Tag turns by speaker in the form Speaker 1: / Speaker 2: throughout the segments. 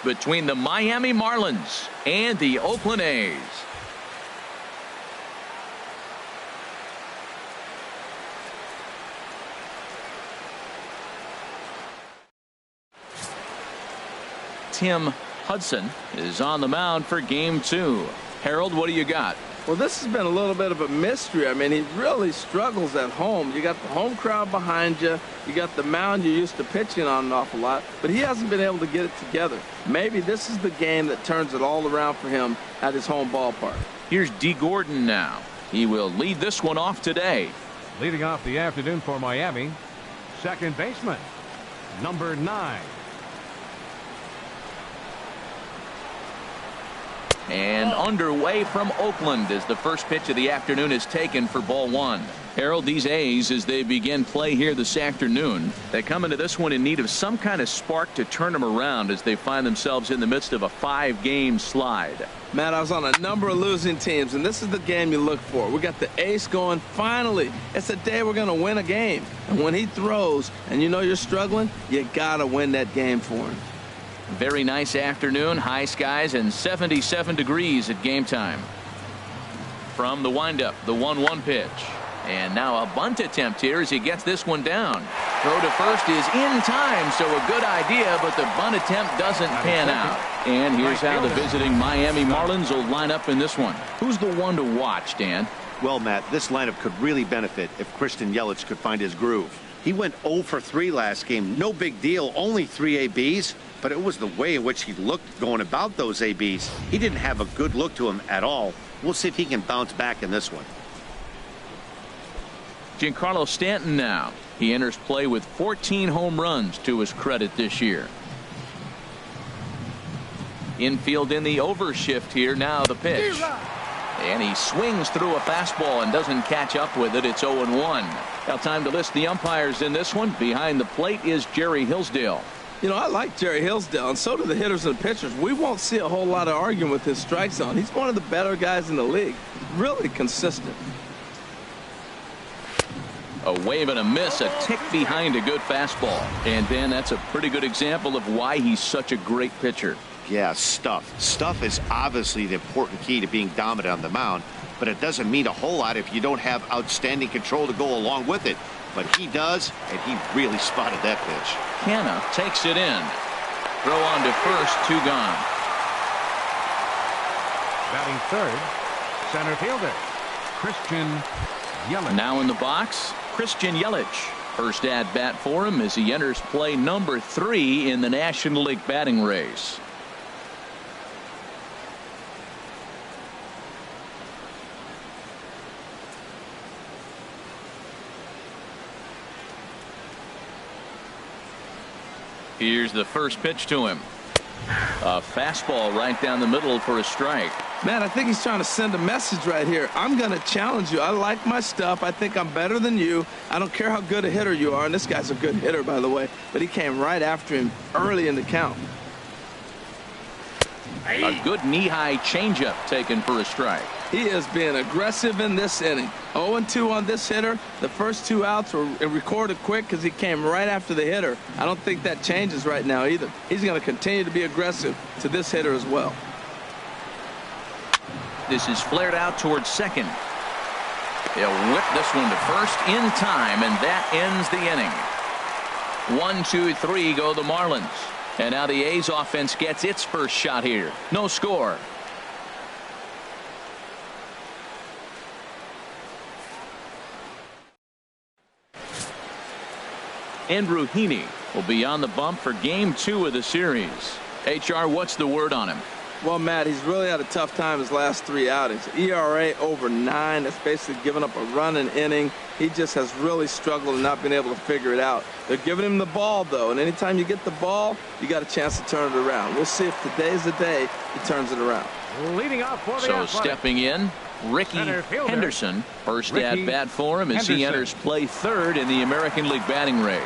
Speaker 1: between the Miami Marlins and the Oakland A's. Tim Hudson is on the mound for game 2. Harold, what do you got?
Speaker 2: Well, this has been a little bit of a mystery. I mean, he really struggles at home. You got the home crowd behind you. You got the mound you're used to pitching on an awful lot, but he hasn't been able to get it together. Maybe this is the game that turns it all around for him at his home ballpark.
Speaker 1: Here's D. Gordon now. He will lead this one off today.
Speaker 3: Leading off the afternoon for Miami, second baseman, number 9.
Speaker 1: And underway from Oakland as the first pitch of the afternoon is taken for ball 1. Harold, these A's, as they begin play here this afternoon, they come into this one in need of some kind of spark to turn them around as they find themselves in the midst of a 5-game slide.
Speaker 2: Matt, I was on a number of losing teams, and this is the game you look for. We got the ace going. Finally, it's the day we're going to win a game. And when he throws and you know you're struggling, you got to win that game for him.
Speaker 1: Very nice afternoon, high skies and 77 degrees at game time. From the windup, the 1-1 pitch. And now a bunt attempt here as he gets this one down. Throw to first is in time, so a good idea, but the bunt attempt doesn't pan out. And here's how the visiting Miami Marlins will line up in this one. Who's the one to watch, Dan?
Speaker 4: Well, Matt, this lineup could really benefit if Christian Yelich could find his groove. He went 0 for 3 last game. No big deal, only 3 ABs. But it was the way in which he looked going about those ABs. He didn't have a good look to him at all. We'll see if he can bounce back in this one.
Speaker 1: Giancarlo Stanton now. He enters play with 14 home runs to his credit this year. Infield in the overshift here. Now the pitch. And he swings through a fastball and doesn't catch up with it. It's 0-1. Now time to list the umpires in this one. Behind the plate is Jerry Hillsdale.
Speaker 2: You know, I like Jerry Hillsdale, and so do the hitters and pitchers. We won't see a whole lot of arguing with his strike zone. He's one of the better guys in the league. Really consistent.
Speaker 1: A wave and a miss, a tick behind a good fastball. And then that's a pretty good example of why he's such a great pitcher.
Speaker 4: Yeah, stuff. Stuff is obviously the important key to being dominant on the mound, but it doesn't mean a whole lot if you don't have outstanding control to go along with it. But he does, and he really spotted that pitch.
Speaker 1: Canna takes it in. Throw on to first, 2 gone.
Speaker 3: Batting third, center fielder, Christian Yelich.
Speaker 1: Now in the box, Christian Yelich. First at bat for him as he enters play number 3 in the National League batting race. Here's the first pitch to him. A fastball right down the middle for a strike.
Speaker 2: Man, I think he's trying to send a message right here. I'm going to challenge you. I like my stuff. I think I'm better than you. I don't care how good a hitter you are. And this guy's a good hitter, by the way. But he came right after him early in the count.
Speaker 1: A good knee-high changeup taken for a strike.
Speaker 2: He is being aggressive in this inning. 0-2 on this hitter. The first 2 outs were recorded quick because he came right after the hitter. I don't think that changes right now either. He's going to continue to be aggressive to this hitter as well.
Speaker 1: This is flared out towards second. He'll whip this one to first in time, and that ends the inning. 1, 2, 3 go the Marlins. And now the A's offense gets its first shot here. No score. Andrew Heaney will be on the bump for game 2 of the series. HR, what's the word on him?
Speaker 2: Well, Matt, he's really had a tough time his last 3 outings. ERA over 9. That's basically giving up a run an inning. He just has really struggled and not been able to figure it out. They're giving him the ball, though, and anytime you get the ball, you got a chance to turn it around. We'll see if today's the day he turns it around.
Speaker 3: Leading off for the
Speaker 1: So
Speaker 3: Athletics,
Speaker 1: stepping in, Ricky Henderson. First at bat for him as he enters play third in the American League batting race.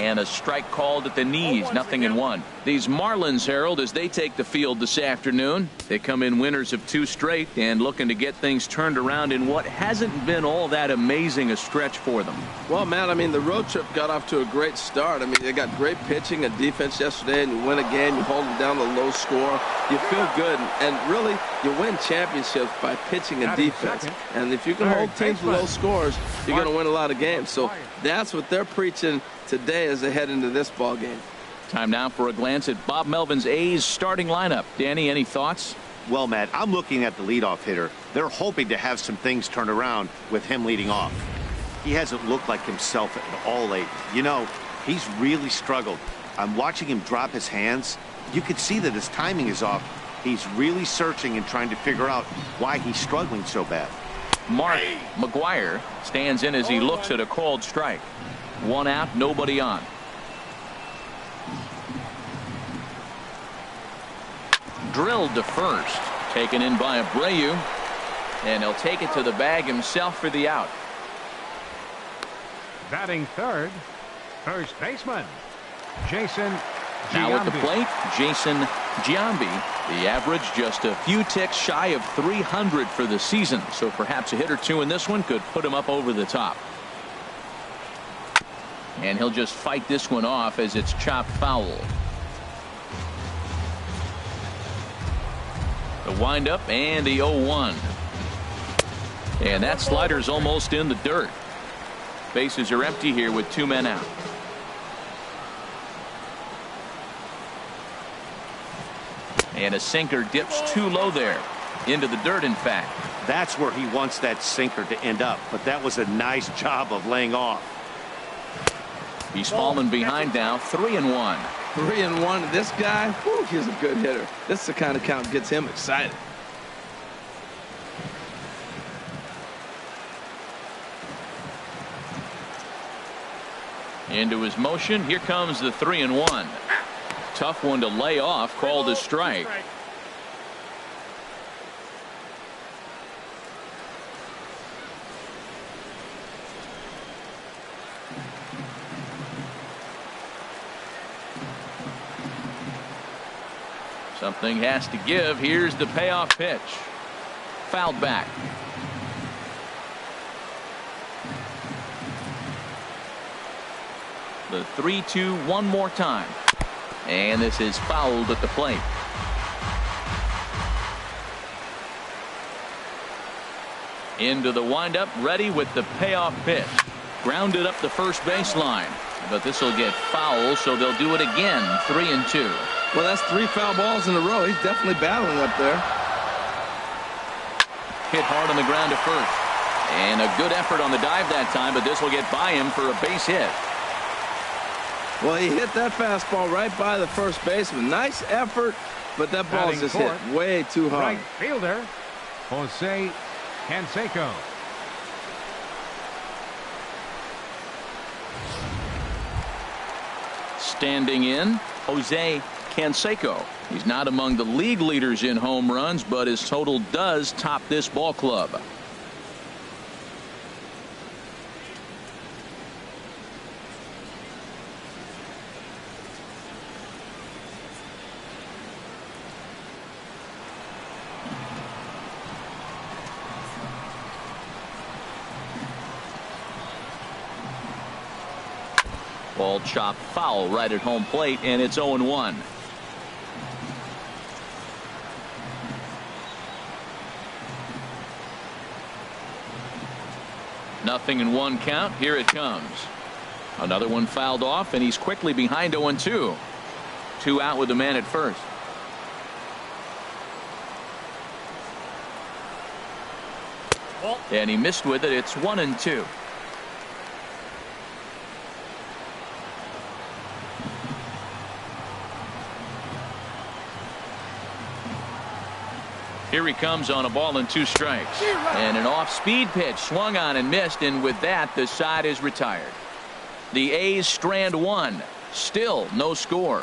Speaker 1: And a strike called at the knees. 0-1. These Marlins, Harold, as they take the field this afternoon, they come in winners of 2 straight and looking to get things turned around in what hasn't been all that amazing a stretch for them.
Speaker 2: Well, Matt, I mean, the road trip got off to a great start. I mean, they got great pitching and defense yesterday, and you win a game, you hold them down to a low score. You feel good, and really, you win championships by pitching and defense. And if you can hold teams to low scores, you're going to win a lot of games. So that's what they're preaching today as they head into this ball game.
Speaker 1: Time now for a glance at Bob Melvin's A's starting lineup. Danny, any thoughts?
Speaker 4: Well, Matt, I'm looking at the leadoff hitter. They're hoping to have some things turned around with him leading off. He hasn't looked like himself at all lately. You know, he's really struggled. I'm watching him drop his hands. You can see that his timing is off. He's really searching and trying to figure out why he's struggling so bad.
Speaker 1: Mark McGwire stands in as he looks at a called strike. 1 out, nobody on. Drilled to first. Taken in by Abreu. And he'll take it to the bag himself for the out.
Speaker 3: Batting third, first baseman, Jason Giambi.
Speaker 1: Now at the plate, Jason Giambi. The average just a few ticks shy of 300 for the season. So perhaps a hit or two in this one could put him up over the top. And he'll just fight this one off as it's chopped foul. The windup and the 0-1. And that slider's almost in the dirt. Bases are empty here with 2 men out. And a sinker dips too low there. Into the dirt, in fact.
Speaker 4: That's where he wants that sinker to end up. But that was a nice job of laying off.
Speaker 1: He's fallen behind now. 3-1.
Speaker 2: 3-1. This guy, whew, he's a good hitter. This is the kind of count that gets him excited.
Speaker 1: Into his motion. Here comes the 3-1. Tough one to lay off. Called a strike. Something has to give. Here's the payoff pitch. Fouled back. The 3-2 one more time. And this is fouled at the plate. Into the windup, ready with the payoff pitch. Grounded up the first baseline. But this will get foul, so they'll do it again. 3-2.
Speaker 2: Well, that's 3 foul balls in a row. He's definitely battling up there.
Speaker 1: Hit hard on the ground to first. And a good effort on the dive that time, but this will get by him for a base hit.
Speaker 2: Well, he hit that fastball right by the first baseman. Nice effort, but that ball's just hit way too hard.
Speaker 3: Right fielder, Jose Canseco.
Speaker 1: Standing in, Jose Canseco. He's not among the league leaders in home runs, but his total does top this ball club. Ball chopped foul right at home plate, and it's 0-1. Nothing in 1 count. Here it comes. Another one fouled off, and he's quickly behind 0-2. 2 out with the man at first. And he missed with it. It's 1-2. Here he comes on a ball and 2 strikes. And an off-speed pitch swung on and missed, and with that the side is retired. The A's strand 1. Still no score.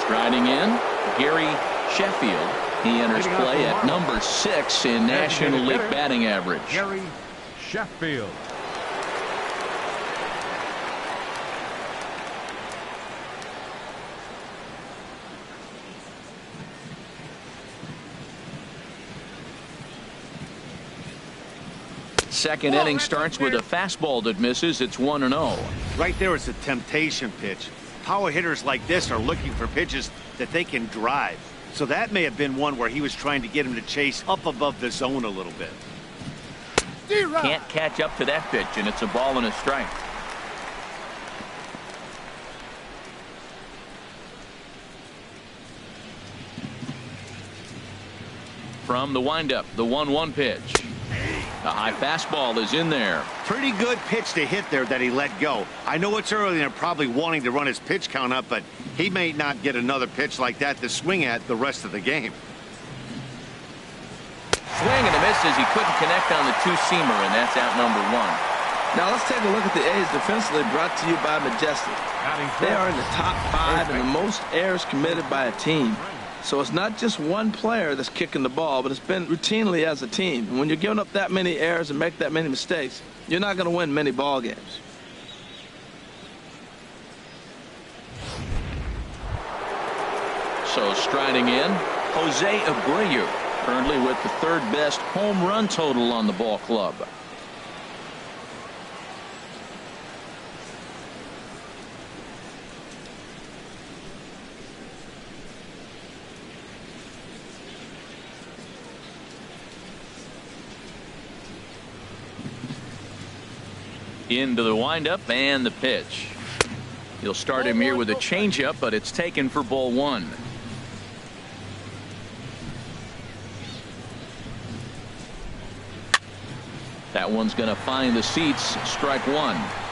Speaker 1: Striding in, Gary Sheffield. He enters play at number 6 in National League batting average.
Speaker 3: Sheffield.
Speaker 1: Second inning starts with a fastball that misses. It's 1-0.
Speaker 4: Right there is a temptation pitch. Power hitters like this are looking for pitches that they can drive. So that may have been one where he was trying to get him to chase up above the zone a little bit.
Speaker 1: Can't catch up to that pitch, and it's a ball and a strike. From the windup, the 1-1 pitch. The high fastball is in there.
Speaker 4: Pretty good pitch to hit there that he let go. I know it's early and they're probably wanting to run his pitch count up, but he may not get another pitch like that to swing at the rest of the game.
Speaker 1: Swing and a miss as he couldn't connect on the two-seamer, and that's out number 1.
Speaker 2: Now let's take a look at the A's defensively, brought to you by Majestic. They are in the top 5 in the most errors committed by a team. So it's not just one player that's kicking the ball, but it's been routinely as a team. And when you're giving up that many errors and make that many mistakes, you're not going to win many ball games.
Speaker 1: So striding in, Jose Abreu, currently with the 3rd best home run total on the ball club. Into the windup and the pitch. He'll start him here with a changeup, but it's taken for ball 1. That one's going to find the seats. Strike 1.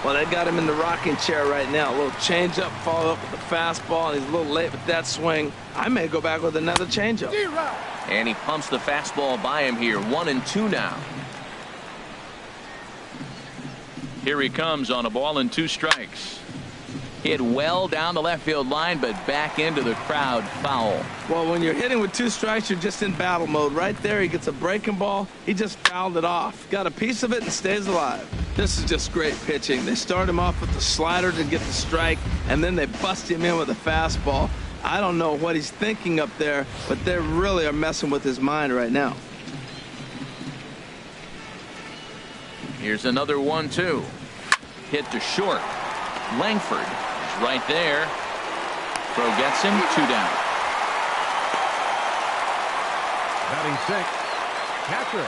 Speaker 2: Well, they got him in the rocking chair right now. A little changeup, followed up with the fastball, and he's a little late with that swing. I may go back with another changeup.
Speaker 1: And he pumps the fastball by him here. 1-2 now. Here he comes on a ball and 2 strikes. Hit well down the left field line, but back into the crowd. Foul.
Speaker 2: Well, when you're hitting with 2 strikes, you're just in battle mode. Right there, he gets a breaking ball. He just fouled it off. Got a piece of it and stays alive. This is just great pitching. They start him off with the slider to get the strike, and then they bust him in with a fastball. I don't know what he's thinking up there, but they really are messing with his mind right now.
Speaker 1: Here's another 1-2. Hit to short. Langford is right there. Throw gets him. 2 down.
Speaker 3: Batting 6th, catcher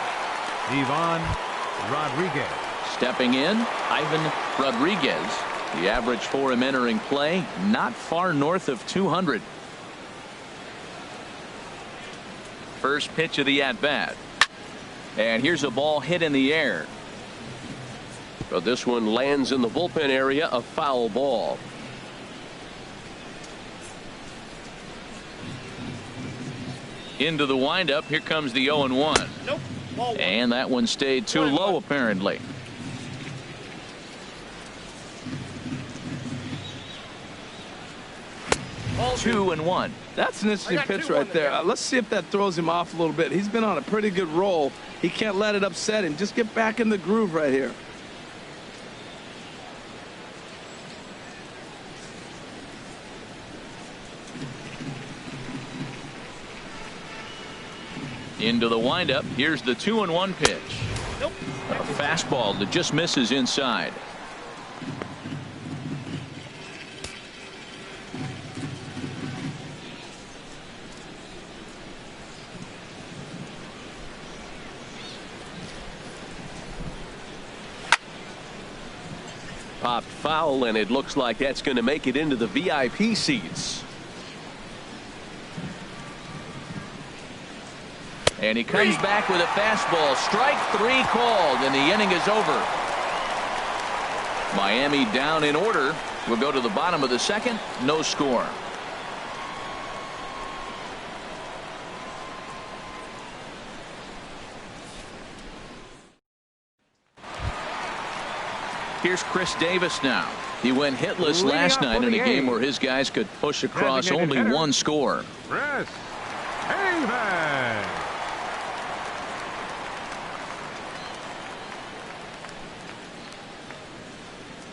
Speaker 3: Ivan Rodriguez.
Speaker 1: Stepping in, Ivan Rodriguez. The average for him entering play, not far north of 200. First pitch of the at-bat. And here's a ball hit in the air.
Speaker 5: But this one lands in the bullpen area, a foul ball.
Speaker 1: Into the windup. Here comes the 0-1.
Speaker 4: Nope.
Speaker 1: And that one stayed too low, apparently. Ball 2-1.
Speaker 2: That's an interesting pitch right there. Let's see if that throws him off a little bit. He's been on a pretty good roll. He can't let it upset him. Just get back in the groove right here.
Speaker 1: Into the windup. Here's the 2-1 pitch.
Speaker 5: Nope.
Speaker 1: A fastball that just misses inside.
Speaker 5: Popped foul, and it looks like that's going to make it into the VIP seats.
Speaker 1: And he comes back with a fastball. Strike 3 called, and the inning is over. Miami down in order. We'll go to the bottom of the 2nd. No score. Here's Chris Davis now. He went hitless last night in a game where his guys could push across only 1 score.
Speaker 3: Chris Haven.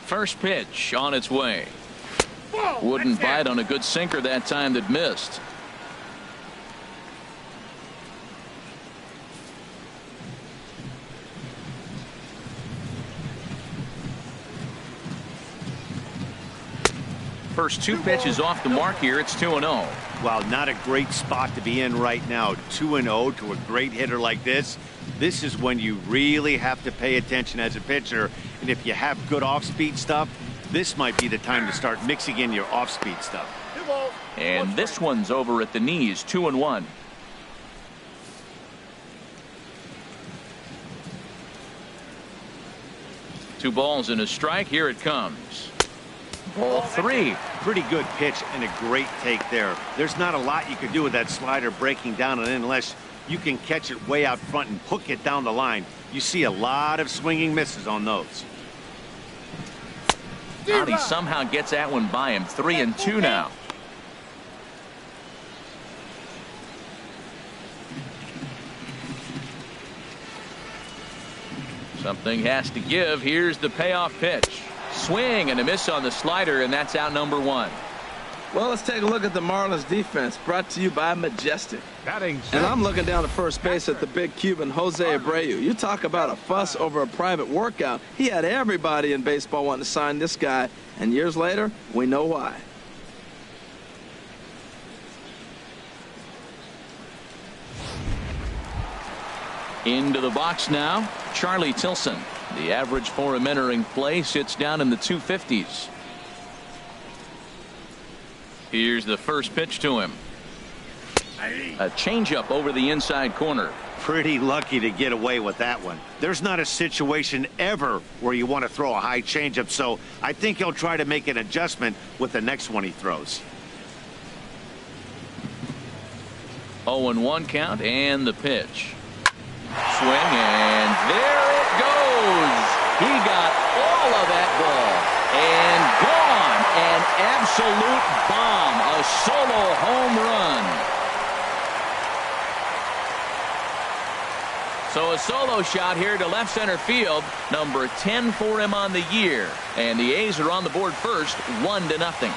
Speaker 1: First pitch on its way. Wouldn't bite on a good sinker that time that missed. First two pitches off the mark here. It's 2-0.
Speaker 4: Well, not a great spot to be in right now. 2-0 to a great hitter like this. This is when you really have to pay attention as a pitcher. And if you have good off-speed stuff, this might be the time to start mixing in your off-speed stuff.
Speaker 1: And this one's over at the knees. 2-1. Two balls and a strike. Here it comes. Ball three.
Speaker 4: Pretty good pitch and a great take there. There's not a lot you can do with that slider breaking down and in unless you can catch it way out front and hook it down the line. You see a lot of swinging misses on those.
Speaker 1: He somehow gets that one by him. 3-2 now. Something has to give. Here's the payoff pitch. Swing and a miss on the slider, and that's out number one.
Speaker 2: Well, let's take a look at the Marlins defense, brought to you by Majestic.
Speaker 3: Batting
Speaker 2: And I'm looking down at first base at the big Cuban, Jose Abreu. You talk about a fuss over a private workout. He had everybody in baseball wanting to sign this guy, and years later, we know why.
Speaker 1: Into the box now, Charlie Tilson. The average for him entering play sits down in the 250s. Here's the first pitch to him. A changeup over the inside corner.
Speaker 4: Pretty lucky to get away with that one. There's not a situation ever where you want to throw a high changeup, so I think he'll try to make an adjustment with the next one he throws.
Speaker 1: 0-1 count and the pitch. Swing, and there it goes. He got all of that ball and gone. An absolute bomb, a solo home run. So a solo shot here to left center field, number 10 for him on the year, and the A's are on the board first, 1-0.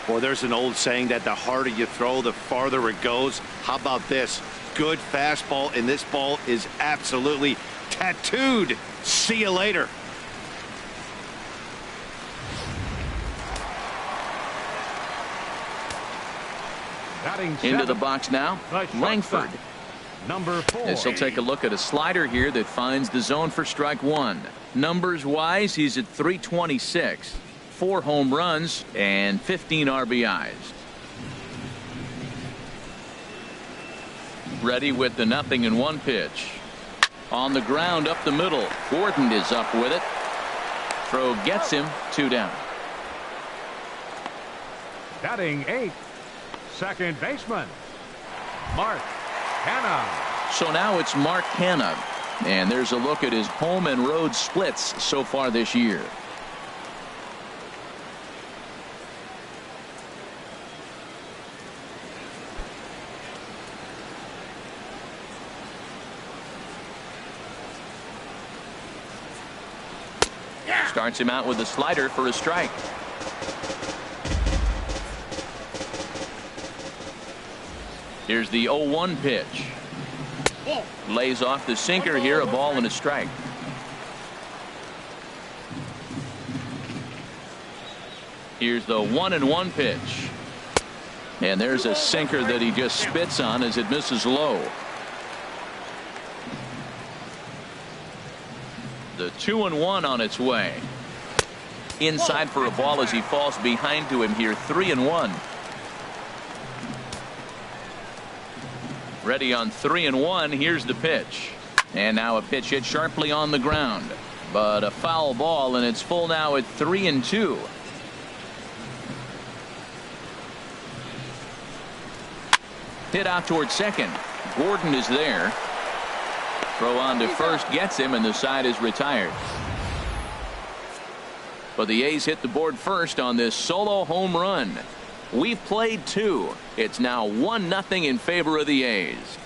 Speaker 4: Well, there's an old saying that the harder you throw, the farther it goes. How about this? Good fastball, and this ball is absolutely tattooed. See you later.
Speaker 3: Batting
Speaker 1: Into the box now, Langford.
Speaker 3: Number 4.
Speaker 1: This will take a look at a slider here that finds the zone for strike one. Numbers wise, he's at 326. 4 home runs and 15 RBIs. Ready with the 0-1 pitch. On the ground up the middle. Gordon is up with it. Throw gets him 2 down.
Speaker 3: Batting 8. Second baseman, Mark Hanna.
Speaker 1: So now it's Mark Hanna. And there's a look at his home and road splits so far this year. Starts him out with a slider for a strike. Here's the 0-1 pitch. Lays off the sinker here, a ball and a strike. Here's the 1-1 pitch. And there's a sinker that he just spits on as it misses low. The 2-1 on its way. Inside for a ball as he falls behind to him here. 3-1. Ready on 3-1. Here's the pitch. And now a pitch hit sharply on the ground. But a foul ball, and it's full now at 3-2. Hit out towards second. Gordon is there. Throw on to first gets him, and the side is retired. But the A's hit the board first on this solo home run. We've played 2. It's now 1-0 in favor of the A's.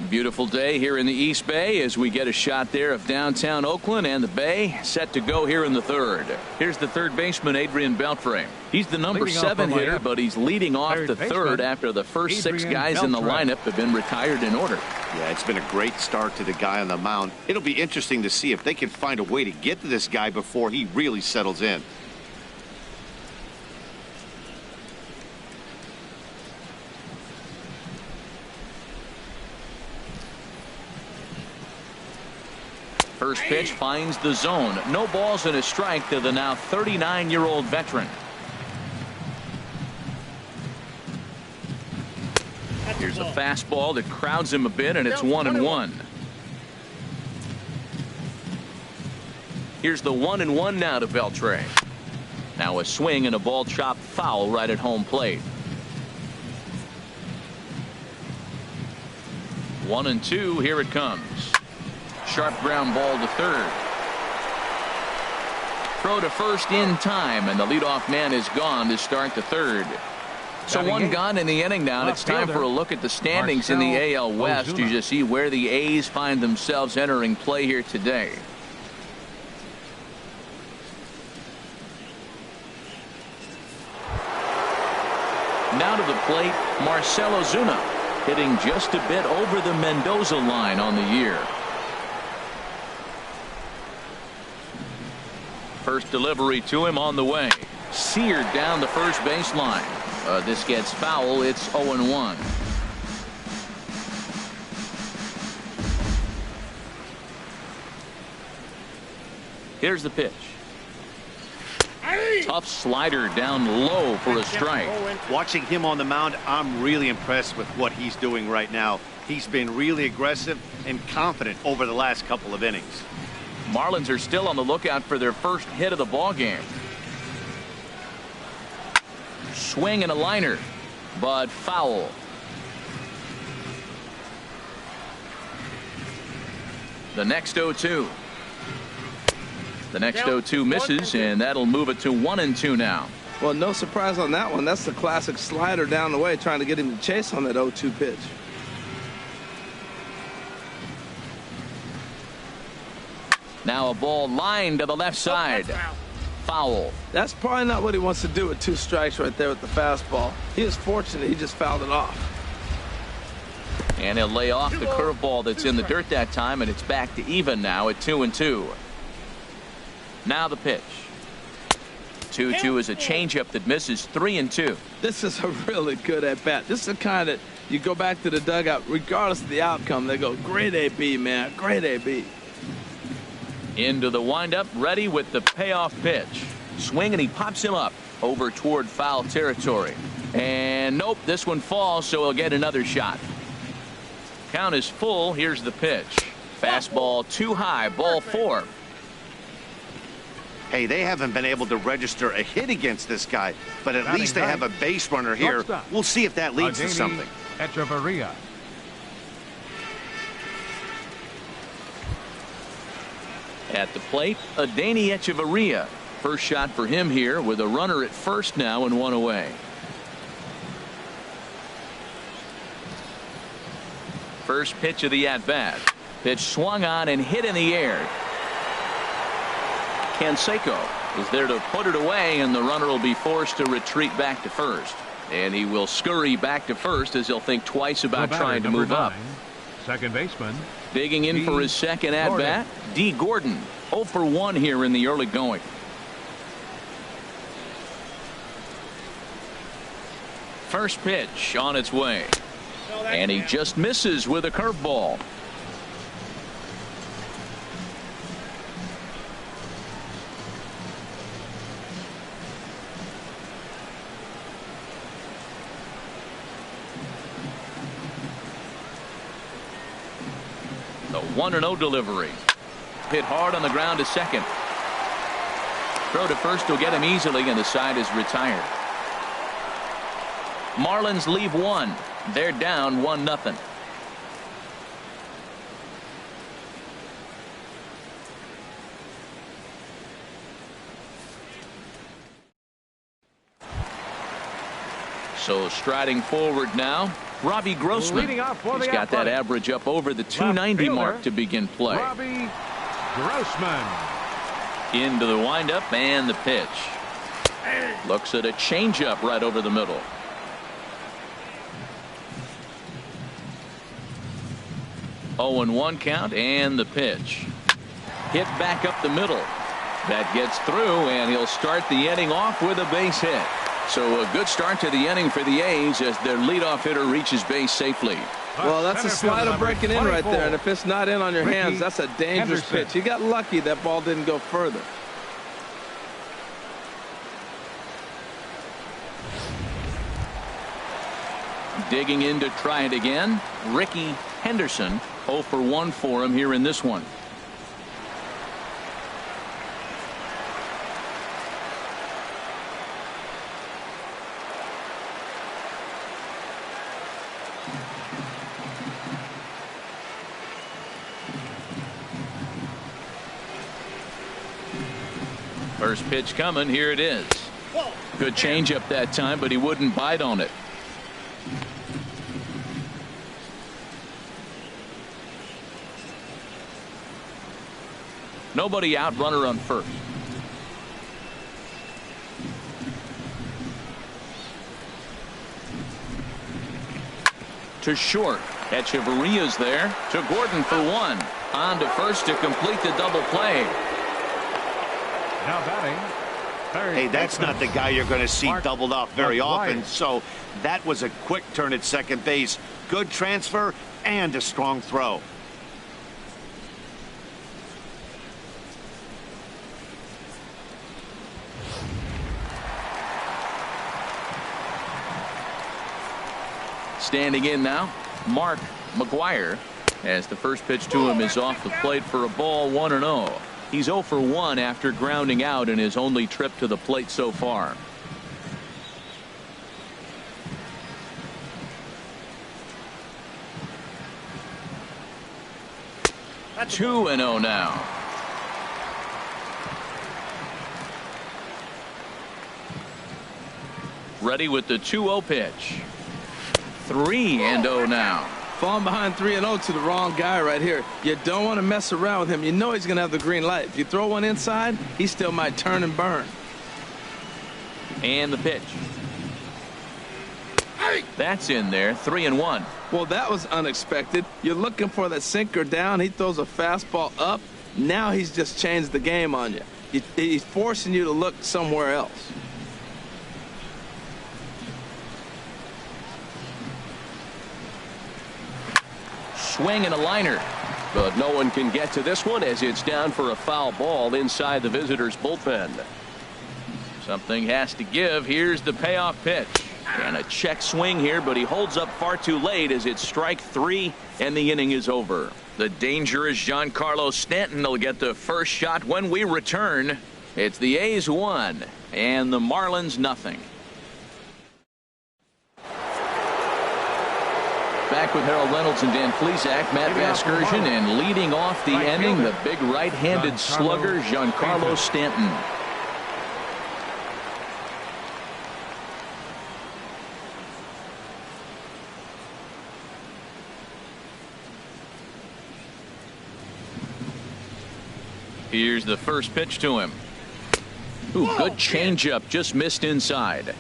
Speaker 1: Beautiful day here in the East Bay as we get a shot there of downtown Oakland, and the Bay set to go here in the third. Here's the third baseman, Adrian Beltre. He's the number 7 hitter, but he's leading off the third after the first 6 guys in the lineup have been retired in order.
Speaker 4: Yeah, it's been a great start to the guy on the mound. It'll be interesting to see if they can find a way to get to this guy before he really settles in.
Speaker 1: First pitch finds the zone. No balls and a strike to the now 39-year-old veteran. Here's a fastball that crowds him a bit, and it's 1-1. Here's the 1-1 now to Beltre. Now a swing and a ball chopped foul right at home plate. 1-2. Here it comes. Sharp ground ball to third. Throw to first in time, and the leadoff man is gone to start the third. So one gone in the inning now, and it's time for a look at the standings in the AL West to just see where the A's find themselves entering play here today. Now to the plate, Marcell Ozuna, hitting just a bit over the Mendoza line on the year. First delivery to him on the way. Seared down the first baseline. This gets foul. It's 0-1. Here's the pitch. Tough slider down low for a strike.
Speaker 4: Watching him on the mound, I'm really impressed with what he's doing right now. He's been really aggressive and confident over the last couple of innings.
Speaker 1: Marlins are still on the lookout for their first hit of the ball game. Swing and a liner, but foul. The next 0-2. The next 0-2 misses, and that'll move it to 1-2 now.
Speaker 2: Well, no surprise on that one. That's the classic slider down the way, trying to get him to chase on that 0-2 pitch.
Speaker 1: Now a ball lined to the left side. Foul.
Speaker 2: That's probably not what he wants to do with 2 strikes right there with the fastball. He is fortunate he just fouled it off.
Speaker 1: And he'll lay off the curveball that's in the dirt that time, and it's back to even now at 2-2. Now the pitch. 2-2 is a changeup that misses. 3-2.
Speaker 2: This is a really good at bat. This is the kind that you go back to the dugout, regardless of the outcome, they go, great AB, man, great AB.
Speaker 1: Into the windup, ready with the payoff pitch. Swing, and he pops him up over toward foul territory. And nope, this one falls, so he'll get another shot. Count is full. Here's the pitch. Fastball too high, ball 4.
Speaker 4: Hey, they haven't been able to register a hit against this guy, but at least they have a base runner here. We'll see if that leads to something.
Speaker 3: Echeverria.
Speaker 1: At the plate, Heaney Echeverria. First shot for him here with a runner at first now and 1 away. First pitch of the at-bat. Pitch swung on and hit in the air. Canseco is there to put it away, and the runner will be forced to retreat back to first. And he will scurry back to first as he'll think twice about trying to move up.
Speaker 3: Second baseman.
Speaker 1: Digging in for his second at-bat, D. Gordon. 0 for 1 here in the early going. First pitch on its way. And he just misses with a curveball. The 1-0 delivery. Hit hard on the ground to second. Throw to first will get him easily, and the side is retired. Marlins leave one. They're down 1-0. So striding forward now, Robbie Grossman. He's got that average up over the 290 mark to begin play.
Speaker 3: Robbie Grossman.
Speaker 1: Into the windup and the pitch. Looks at a changeup right over the middle. Oh, and 1 count, and the pitch. Hit back up the middle. That gets through, and he'll start the inning off with a base hit. So a good start to the inning for the A's as their leadoff hitter reaches base safely.
Speaker 2: Well, that's a slider breaking in right there, and if it's not in on your hands, that's a dangerous pitch. He got lucky that ball didn't go further.
Speaker 1: Digging in to try it again, Ricky Henderson. 0 for 1 for him here in this one. First pitch coming. Here it is. Good changeup that time, but he wouldn't bite on it. Nobody out, runner on first. To short. Echeverria's there. To Gordon for 1. On to first to complete the double play.
Speaker 3: Now batting.
Speaker 4: Hey, that's not the guy you're going to see doubled off very often. So that was a quick turn at second base. Good transfer and a strong throw.
Speaker 1: Standing in now, Mark McGwire, as the first pitch to him is off the plate for a ball. 1-0. He's 0 for 1 after grounding out in his only trip to the plate so far. That's 2-0 now. Ready with the 2-0 pitch. 3-0 now.
Speaker 2: Falling behind 3-0 to the wrong guy right here. You don't want to mess around with him. You know he's going to have the green light. If you throw one inside, he still might turn and burn.
Speaker 1: And the pitch. That's in there. 3-1.
Speaker 2: Well, that was unexpected. You're looking for that sinker down. He throws a fastball up. Now he's just changed the game on you. He's forcing you to look somewhere else.
Speaker 1: Swing and a liner.
Speaker 5: But no one can get to this one as it's down for a foul ball inside the visitors' bullpen.
Speaker 1: Something has to give. Here's the payoff pitch. And a check swing here, but he holds up far too late as it's strike 3 and the inning is over. The dangerous Giancarlo Stanton will get the first shot when we return. It's the A's 1 and the Marlins nothing. Back with Harold Reynolds and Dan Plesac, Matt Vasgersian, and leading off the inning, the big right-handed slugger, Giancarlo Stanton. Here's the first pitch to him. Ooh, good changeup, just missed inside.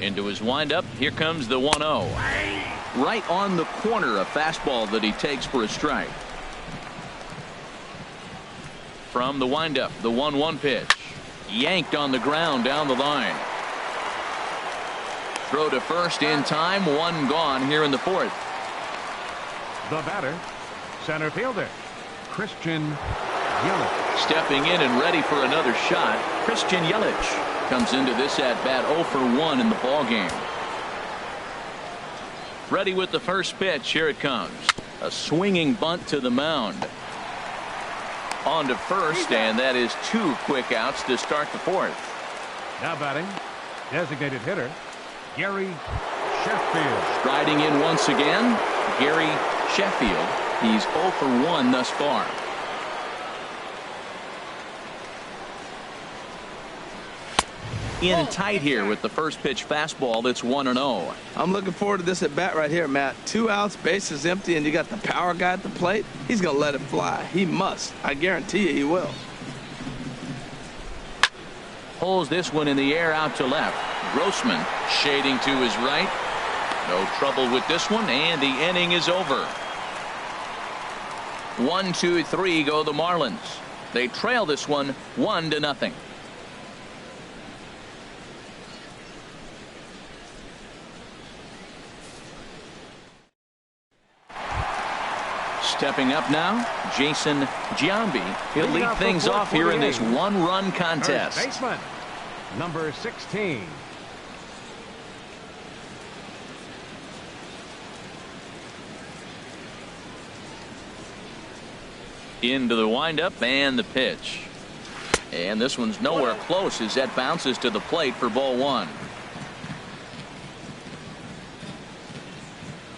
Speaker 1: Into his windup. Here comes the 1-0. Right on the corner, a fastball that he takes for a strike. From the windup, the 1-1 pitch. Yanked on the ground down the line. Throw to first in time. 1 gone here in the 4th.
Speaker 3: The batter, center fielder, Christian Yelich.
Speaker 1: Stepping in and ready for another shot, Christian Yelich. Comes into this at bat 0 for 1 in the ball game. Ready with the first pitch. Here it comes. A swinging bunt to the mound. On to first, and that is 2 quick outs to start the 4th.
Speaker 3: Now batting, designated hitter, Gary Sheffield.
Speaker 1: Striding in once again, Gary Sheffield. He's 0 for 1 thus far. In tight here with the first pitch fastball that's 1-0.
Speaker 2: I'm looking forward to this at bat right here, Matt. 2 outs, bases empty, and you got the power guy at the plate. He's going to let it fly. He must. I guarantee you he will.
Speaker 1: Pulls this one in the air out to left. Grossman shading to his right. No trouble with this one, and the inning is over. 1, 2, 3 go the Marlins. They trail this one 1-0. Stepping up now, Jason Giambi. He'll lead things off here in this 1-run contest.
Speaker 3: First baseman, number 16.
Speaker 1: Into the windup and the pitch. And this one's nowhere close as that bounces to the plate for ball 1.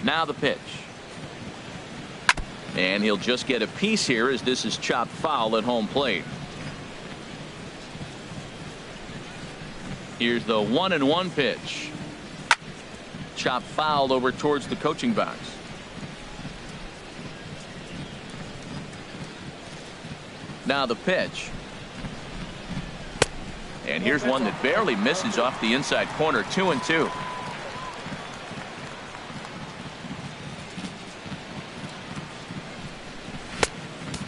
Speaker 1: Now the pitch. And he'll just get a piece here as this is chopped foul at home plate. Here's the 1-1 pitch. Chopped foul over towards the coaching box. Now the pitch. And here's one that barely misses off the inside corner. 2-2.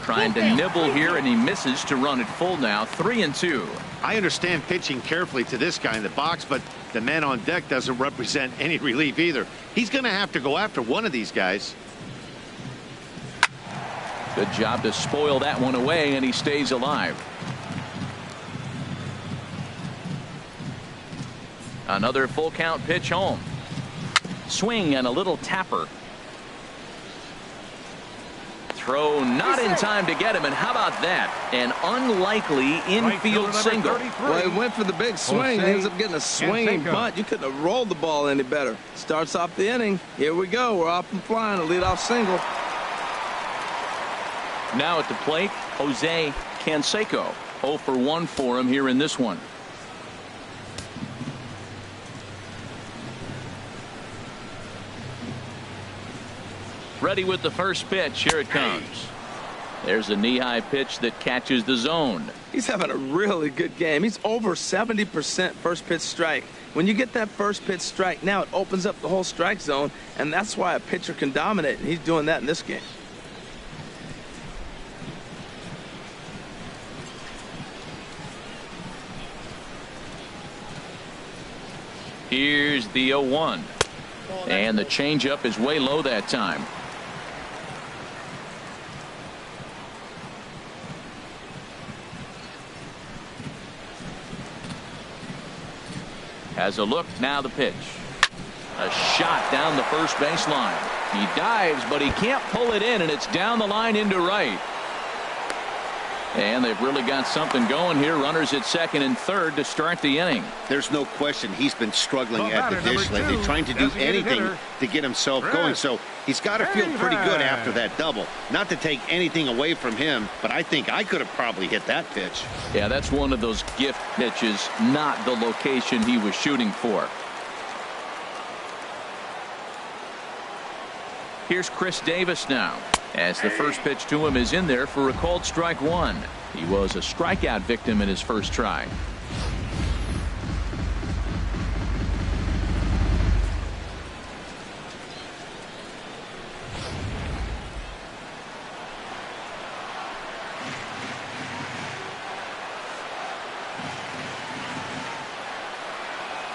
Speaker 1: Trying to nibble here, and he misses to run it full now. 3-2.
Speaker 4: I understand pitching carefully to this guy in the box, but the man on deck doesn't represent any relief either. He's going to have to go after one of these guys.
Speaker 1: Good job to spoil that one away, and he stays alive. Another full count pitch home. Swing and a little tapper. Throw not in time to get him, and how about that? An unlikely infield single.
Speaker 2: Well, he went for the big swing. He ends up getting a swinging bunt. You couldn't have rolled the ball any better. Starts off the inning. Here we go. We're off and flying. A leadoff single.
Speaker 1: Now at the plate, Jose Canseco. 0 for 1 for him here in this one. Ready with the first pitch. Here it comes. There's a knee-high pitch that catches the zone.
Speaker 2: He's having a really good game. He's over 70% first pitch strike. When you get that first pitch strike, now it opens up the whole strike zone, and that's why a pitcher can dominate, and he's doing that in this game.
Speaker 1: Here's the 0-1. And the changeup is way low that time. Has a look. Now the pitch. A shot down the first baseline. He dives, but he can't pull it in, and it's down the line into right. And they've really got something going here. Runners at second and third to start the inning.
Speaker 4: There's no question he's been struggling at the dish lately, trying to do anything to get himself going. So he's got to feel pretty good after that double. Not to take anything away from him, but I think I could have probably hit that pitch.
Speaker 1: Yeah, that's one of those gift pitches, not the location he was shooting for. Here's Chris Davis now, as the first pitch to him is in there for a called strike 1. He was a strikeout victim in his first try.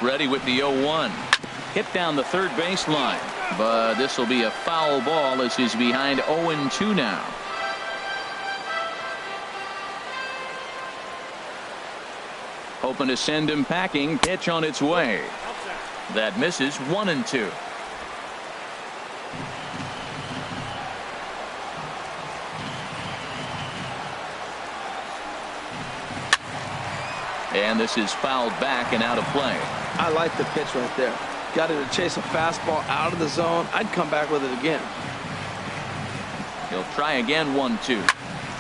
Speaker 1: Ready with the 0-1. Hit down the third baseline. But this will be a foul ball as he's behind 0-2 now. Hoping to send him packing. Pitch on its way. That misses. 1-2. and this is fouled back and out of play.
Speaker 2: I like the pitch right there. Got it to chase a fastball out of the zone. I'd come back with it again.
Speaker 1: He'll try again, 1-2.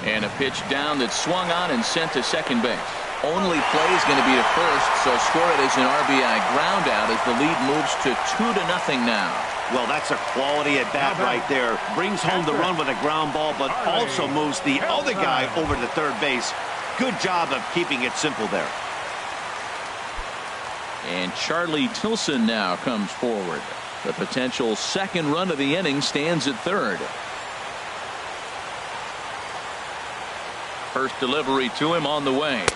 Speaker 1: And a pitch down that's swung on and sent to second base. Only play is going to be to first, so score it as an RBI ground out as the lead moves to 2-0 now.
Speaker 4: Well, that's a quality at bat right there. Brings home the run with a ground ball, but also moves the other guy over to third base. Good job of keeping it simple there.
Speaker 1: And Charlie Tilson now comes forward. The potential second run of the inning stands at third. First delivery to him on the way.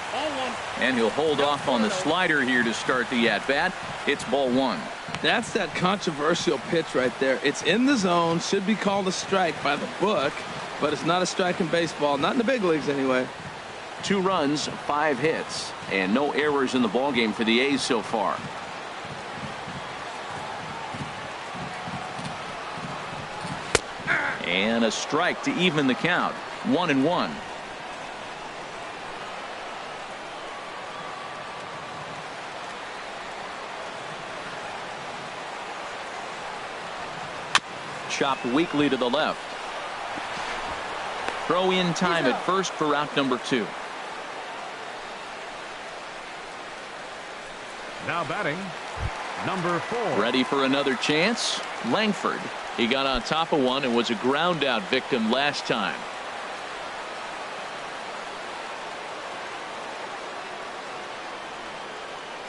Speaker 1: And he'll hold off on the slider here to start the at-bat. It's ball one.
Speaker 2: That's that controversial pitch right there. It's in the zone, should be called a strike by the book, but it's not a strike in baseball, not in the big leagues anyway.
Speaker 1: 2 runs, 5 hits, and no errors in the ballgame for the A's so far. And a strike to even the count. 1-1. Chopped weakly to the left. Throw in time at first for out number 2.
Speaker 3: Now batting, number 4.
Speaker 1: Ready for another chance. Langford. He got on top of one and was a ground out victim last time.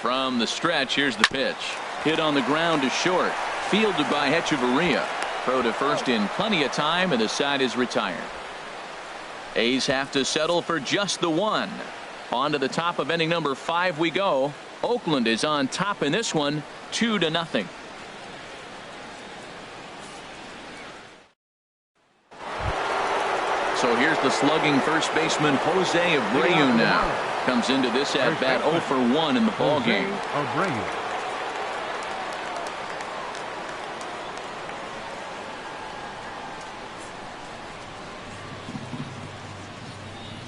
Speaker 1: From the stretch, here's the pitch. Hit on the ground to short. Fielded by Hechavarria. Throw to first in plenty of time, and the side is retired. A's have to settle for just the one. On to the top of inning number 5 we go. Oakland is on top in this one, 2-0. So here's the slugging first baseman Jose Abreu now. Comes into this at bat 0 for 1 in the ball game.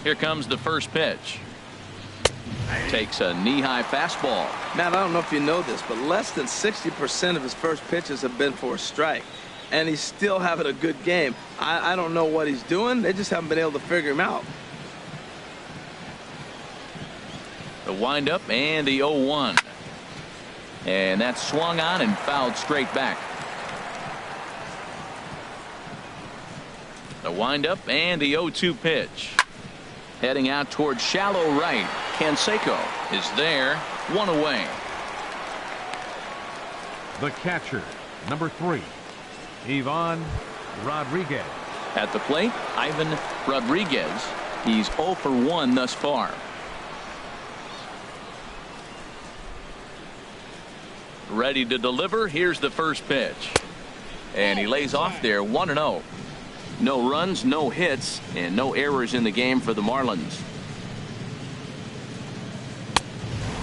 Speaker 1: Here comes the first pitch. Takes a knee-high fastball.
Speaker 2: Matt, I don't know if you know this, but less than 60% of his first pitches have been for a strike. And he's still having a good game. I don't know what he's doing. They just haven't been able to figure him out.
Speaker 1: The windup and the 0-1. And that's swung on and fouled straight back. The windup and the 0-2 pitch. Heading out towards shallow right. Canseco is there. 1 away.
Speaker 3: The catcher, number 3, Ivan Rodriguez.
Speaker 1: At the plate, Ivan Rodriguez. He's 0 for 1 thus far. Ready to deliver. Here's the first pitch. And he lays off there, 1-0. No runs, no hits, and no errors in the game for the Marlins.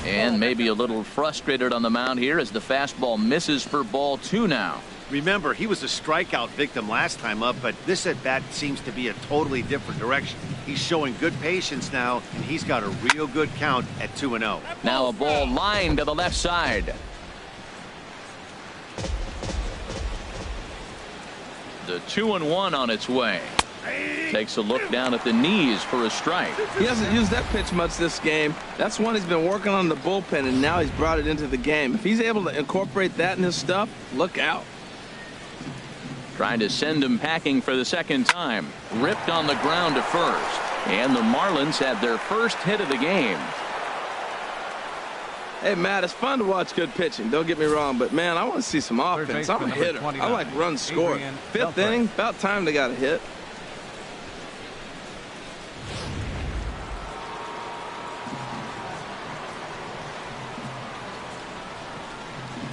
Speaker 1: And maybe a little frustrated on the mound here as the fastball misses for ball 2 now.
Speaker 4: Remember, he was a strikeout victim last time up, but this at bat seems to be a totally different direction. He's showing good patience now, and he's got a real good count at 2-0.
Speaker 1: Now a ball lined to the left side. The 2-1 on its way. Takes a look down at the knees for a strike.
Speaker 2: He hasn't used that pitch much this game. That's one he's been working on in the bullpen, and now he's brought it into the game. If he's able to incorporate that in his stuff, look out.
Speaker 1: Trying to send him packing for the second time. Ripped on the ground to first. And the Marlins had their first hit of the game.
Speaker 2: Hey, Matt, it's fun to watch good pitching. Don't get me wrong, but, man, I want to see some offense. I'm a hitter. I like runs scored. 5th inning, about time they got a hit.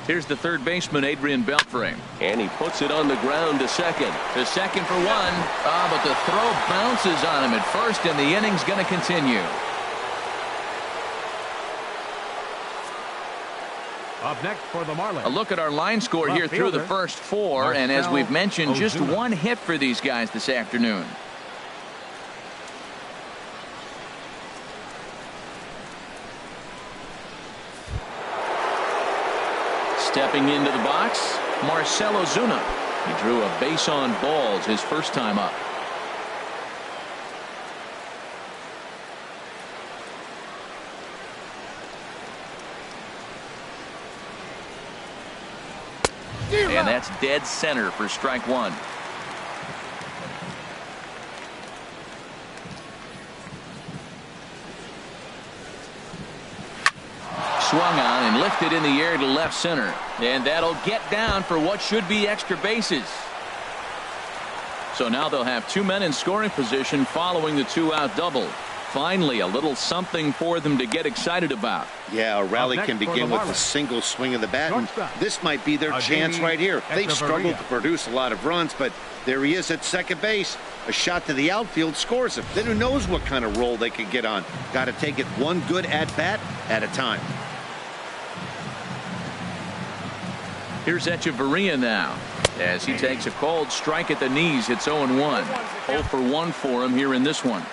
Speaker 1: Here's the third baseman, Adrian Beltre.
Speaker 5: And he puts it on the ground to second.
Speaker 1: To second for 1. But the throw bounces on him at first, and the inning's going to continue.
Speaker 3: Up next for the Marlins.
Speaker 1: A look at our line score here through the first 4, and as we've mentioned, just 1 hit for these guys this afternoon. Stepping into the box, Marcell Ozuna. He drew a base on balls his first time up. And that's dead center for strike one. Swung on and lifted in the air to left center. And that'll get down for what should be extra bases. So now they'll have two men in scoring position following the two-out double. Finally, a little something for them to get excited about.
Speaker 4: Yeah, a rally can begin with a single swing of the bat, and this might be their chance right here. They've struggled to produce a lot of runs, but there he is at second base. A shot to the outfield scores him. Then who knows what kind of roll they could get on. Got to take it one good at-bat at a time.
Speaker 1: Here's Echeverria now as he takes a cold strike at the knees. It's 0-1. 0 for 1 for him here in this one.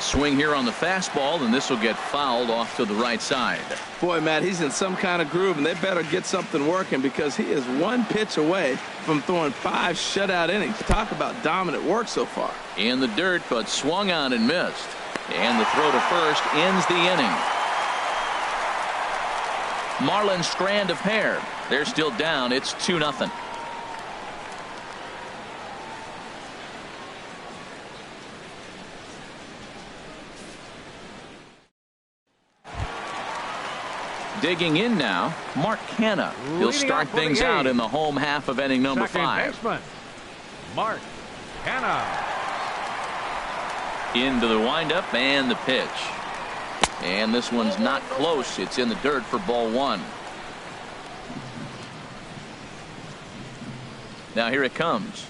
Speaker 1: Swing here on the fastball, and this will get fouled off to the right side.
Speaker 2: Boy, Matt, he's in some kind of groove, and they better get something working because he is one pitch away from throwing 5 shutout innings. Talk about dominant work so far.
Speaker 1: In the dirt, but swung on and missed. And the throw to first ends the inning. Marlins strand a pair. They're still down. It's 2-0. Digging in now, Mark Canna. He'll start things out in the home half of inning number 5.
Speaker 3: Baseman, Mark Canna.
Speaker 1: Into the windup and the pitch. And this one's not close. It's in the dirt for ball 1. Now here it comes.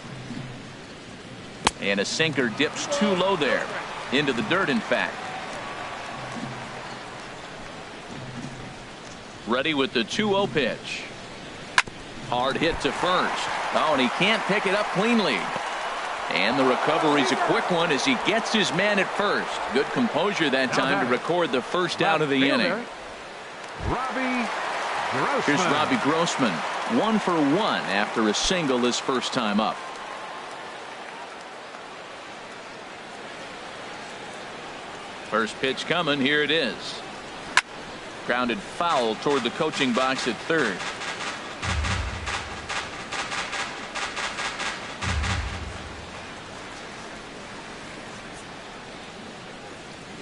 Speaker 1: And a sinker dips too low there. Into the dirt, in fact. Ready with the 2-0 pitch. Hard hit to first. Oh, and he can't pick it up cleanly. And the recovery's a quick one as he gets his man at first. Good composure that time to record the first out of the inning. Here's Robbie Grossman. 1 for 1 after a single his first time up. First pitch coming. Here it is. Grounded foul toward the coaching box at third.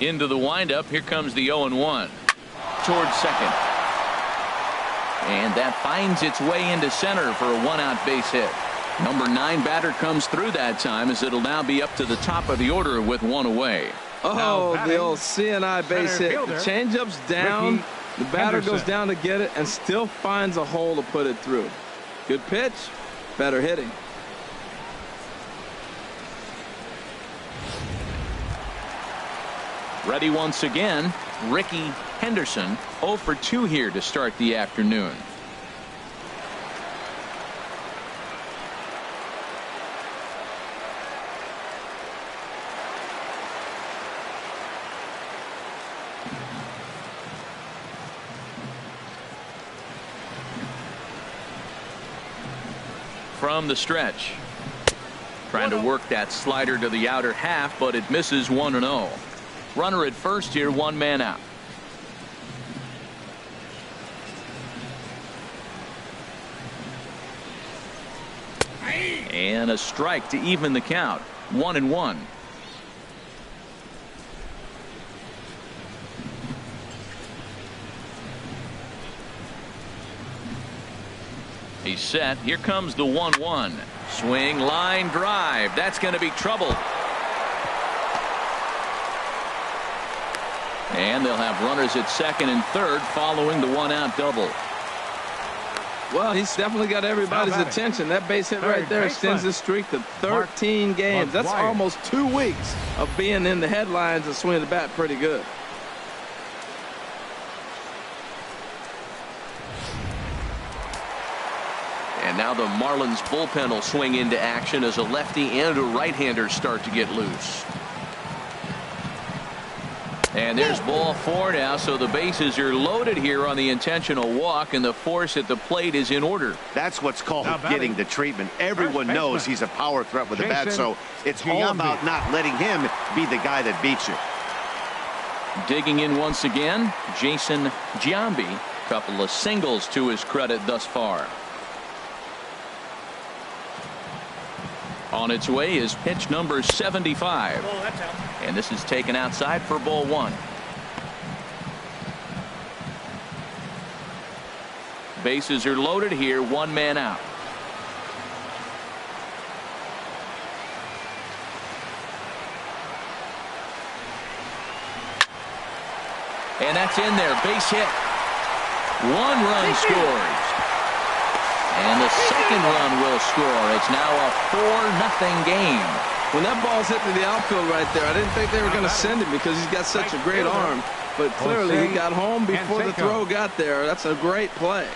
Speaker 1: Into the windup. Here comes the 0-1 towards second. And that finds its way into center for a 1-out base hit. Number 9 batter comes through that time as it'll now be up to the top of the order with 1 away.
Speaker 2: Oh, the old CNI base hit. The changeup's down. The batter goes down to get it and still finds a hole to put it through. Good pitch, better hitting.
Speaker 1: Ready once again, Ricky Henderson. 0 for 2 here to start the afternoon. From the stretch. Trying to work that slider to the outer half, but it misses 1-0. Runner at first here, 1 man out. And a strike to even the count. 1-1. He's set. Here comes the 1-1. Swing, line drive. That's going to be trouble. And they'll have runners at second and third following the 1-out double.
Speaker 2: Well, he's definitely got everybody's attention. That base hit right there extends his streak to 13 games. That's almost 2 weeks of being in the headlines and swinging the bat pretty good.
Speaker 1: And now the Marlins bullpen will swing into action as a lefty and a right-hander start to get loose. And there's ball 4 now, so the bases are loaded here on the intentional walk, and the force at the plate is in order.
Speaker 4: That's what's called getting the treatment. Everyone knows he's a power threat with the bat, so it's all about not letting him be the guy that beats you.
Speaker 1: Digging in once again, Jason Giambi. Couple of singles to his credit thus far. On its way is pitch number 75. And this is taken outside for ball 1. Bases are loaded here, 1 man out. And that's in there, base hit. 1 run scores. And the second run will score. It's now a 4-0 game.
Speaker 2: When that ball's hit to the outfield right there, I didn't think they were going to send him because he's got such a great arm. But clearly he got home before the throw got there. That's a great play.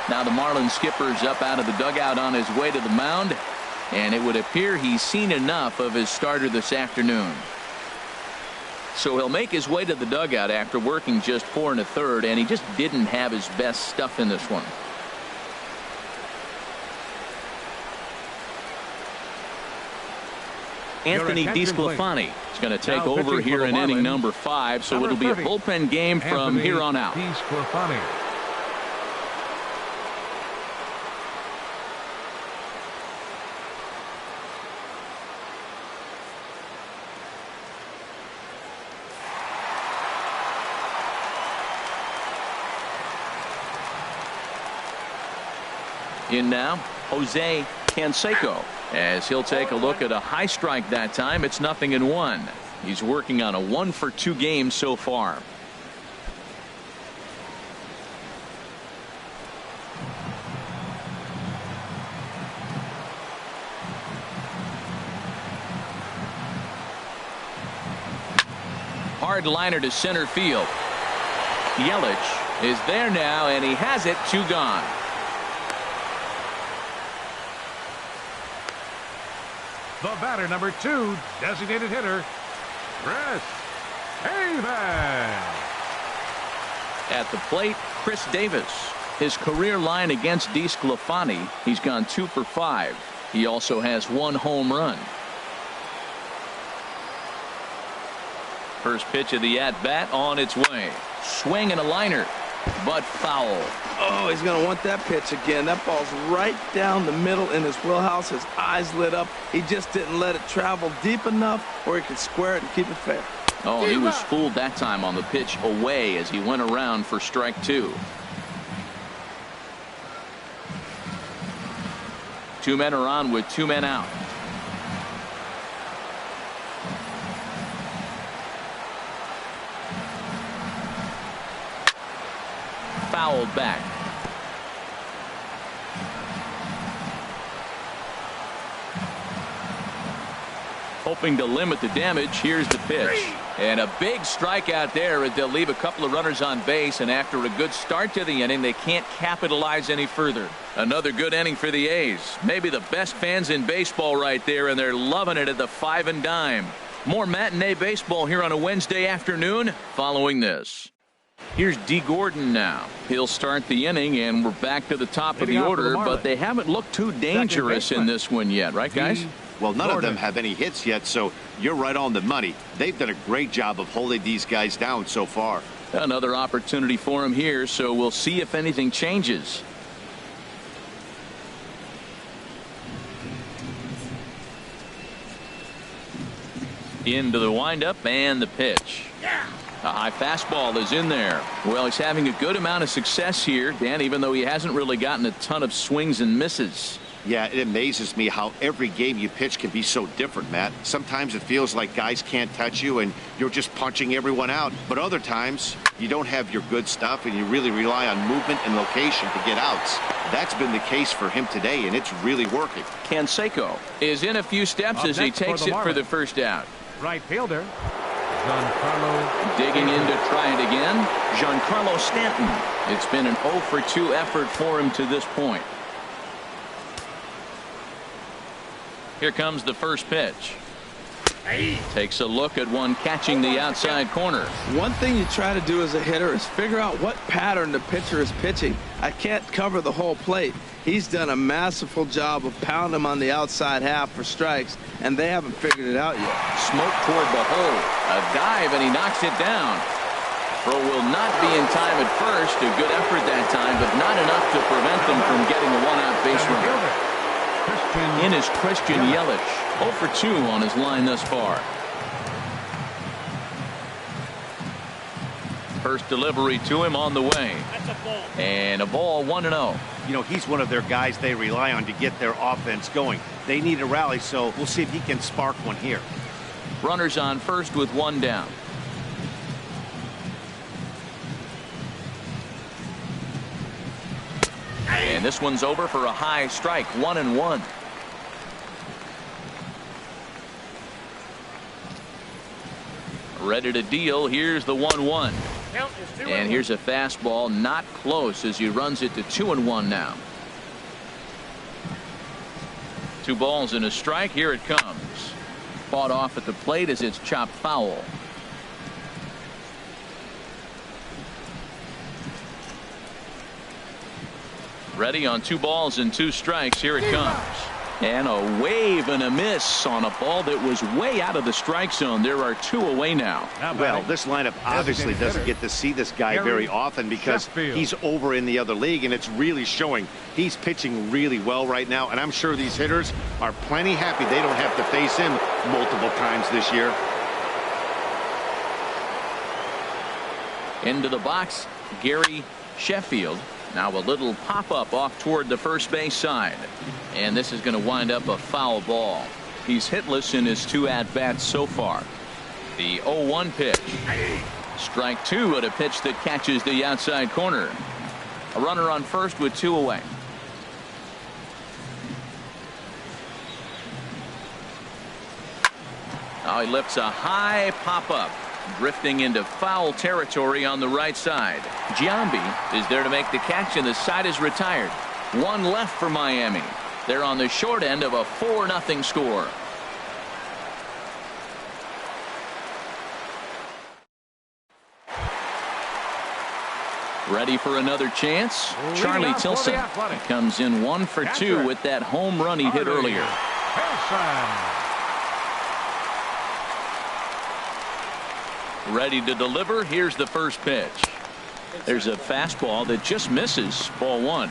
Speaker 1: Now the Marlins skipper's up out of the dugout on his way to the mound. And it would appear he's seen enough of his starter this afternoon. So he'll make his way to the dugout after working just 4 1/3, and he just didn't have his best stuff in this one. Anthony DeSclafani is going to take over here in inning number 5, so it'll be a bullpen game from here on out. In now, Jose Canseco, as he'll take a look at a high strike that time. It's 0-1. He's working on a 1-for-2 game so far. Hard liner to center field. Yelich is there now, and he has it. 2 gone.
Speaker 3: The batter, number 2, designated hitter, Chris Davis.
Speaker 1: At the plate, Chris Davis. His career line against DeSclafani, he's gone 2 for 5. He also has 1 home run. First pitch of the at-bat on its way. Swing and a liner, but foul.
Speaker 2: Oh, he's going to want that pitch again. That ball's right down the middle in his wheelhouse. His eyes lit up. He just didn't let it travel deep enough where he could square it and keep it fair.
Speaker 1: Oh, he was fooled that time on the pitch away as he went around for strike 2. 2 men are on with 2 men out. Fouled back. Hoping to limit the damage. Here's the pitch. And a big strikeout there as they'll leave a couple of runners on base, and after a good start to the inning, they can't capitalize any further. Another good inning for the A's. Maybe the best fans in baseball right there, and they're loving it at the 5 and dime. More matinee baseball here on a Wednesday afternoon following this. Here's D. Gordon now. He'll start the inning, and we're back to the top of the order, but they haven't looked too dangerous in this one yet, right, guys?
Speaker 4: Well, none of them have any hits yet, so you're right on the money. They've done a great job of holding these guys down so far.
Speaker 1: Another opportunity for him here, so we'll see if anything changes. Into the windup and the pitch. A high fastball is in there. Well, he's having a good amount of success here, Dan, even though he hasn't really gotten a ton of swings and misses.
Speaker 4: Yeah, it amazes me how every game you pitch can be so different, Matt. Sometimes it feels like guys can't touch you and you're just punching everyone out. But other times you don't have your good stuff and you really rely on movement and location to get outs. That's been the case for him today, and it's really working.
Speaker 1: Canseco is in a few steps as he takes it for the first out.
Speaker 3: Right fielder, Giancarlo.
Speaker 1: Digging in to try it again, Giancarlo Stanton. It's been an 0 for 2 effort for him to this point. Here comes the first pitch. Takes a look at one catching the outside corner.
Speaker 2: One thing you try to do as a hitter is figure out what pattern the pitcher is pitching. I can't cover the whole plate. He's done a masterful job of pounding him on the outside half for strikes, and they haven't figured it out yet.
Speaker 1: Smoke toward the hole. A dive, and he knocks it down. Throw will not be in time at first. A good effort that time, but not enough to prevent them from getting a one-out base runner. In is Christian Yelich. 0 for 2 on his line thus far. First delivery to him on the way. And a ball, 1-0.
Speaker 4: You know, he's one of their guys they rely on to get their offense going. They need a rally, so we'll see if he can spark one here.
Speaker 1: Runners on first with one down. And this one's over for a high strike, 1-1. Ready to deal. Here's the 1-1. And here's a fastball, not close, as he runs it to 2-1 now. 2 balls and a strike. Here it comes. Fought off at the plate as it's chopped foul. Ready on 2 balls and 2 strikes. Here it comes. And a wave and a miss on a ball that was way out of the strike zone. There are 2 away now.
Speaker 4: Well, this lineup obviously doesn't get to see this guy very often because
Speaker 3: Sheffield.
Speaker 4: he's over in the other league, and it's really showing. He's pitching really well right now, and I'm sure these hitters are plenty happy they don't have to face him multiple times this year.
Speaker 1: Into the box, Gary Sheffield. Now a little pop-up off toward the first base side. And this is going to wind up a foul ball. He's hitless in his 2 at-bats so far. The 0-1 pitch. Strike 2 at a pitch that catches the outside corner. A runner on first with 2 away. Now he lifts a high pop-up. Drifting into foul territory on the right side. Giambi is there to make the catch, and the side is retired. 1 left for Miami. They're on the short end of a 4-0 score. Ready for another chance. Charlie Tilson comes in 1 for 2 with that home run he hit earlier. Ready to deliver. Here's the first pitch. There's a fastball that just misses. Ball 1.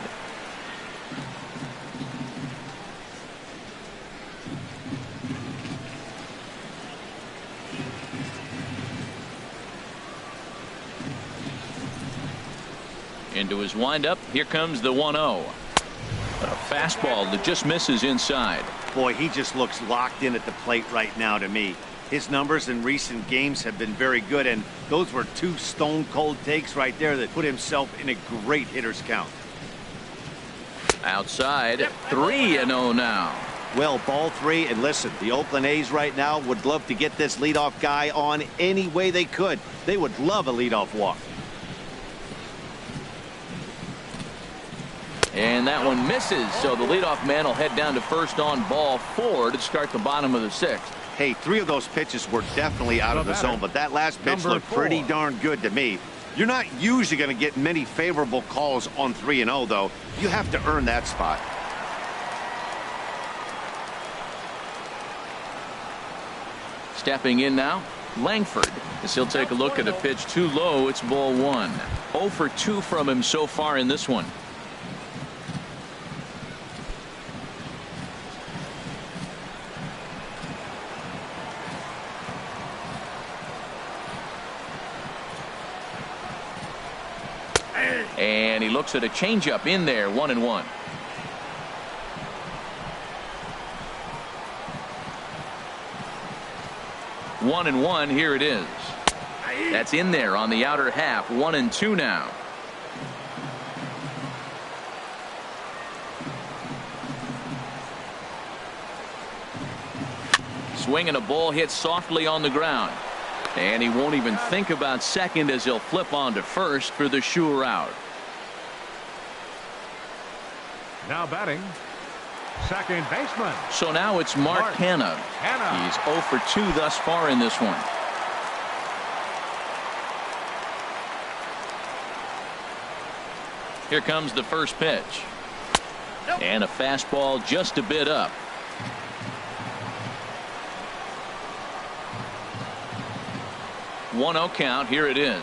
Speaker 1: Into his windup. Here comes the 1-0. A fastball that just misses inside.
Speaker 4: Boy, he just looks locked in at the plate right now to me. His numbers in recent games have been very good, and those were 2 stone-cold takes right there that put himself in a great hitter's count.
Speaker 1: Outside, 3-0 now.
Speaker 4: Well, ball 3, and listen, the Oakland A's right now would love to get this leadoff guy on any way they could. They would love a leadoff walk.
Speaker 1: And that one misses, so the leadoff man will head down to first on ball 4 to start the bottom of the 6th.
Speaker 4: Hey, 3 of those pitches were definitely out of the zone, but that last pitch looked pretty darn good to me. You're not usually going to get many favorable calls on 3-0, though. You have to earn that spot.
Speaker 1: Stepping in now, Langford, as he'll take a look at a pitch too low. It's ball 1. 0 for 2 from him so far in this one. And he looks at a changeup in there. 1-1. One and 1. Here it is. That's in there on the outer half. 1-2 now. swing and a ball hit softly on the ground. And he won't even think about second as he'll flip on to first for the sure out.
Speaker 3: Now batting, second baseman.
Speaker 1: So now it's Mark Hanna. He's 0 for 2 thus far in this one. Here comes the first pitch. And a fastball just a bit up. 1-0 count. Here it is.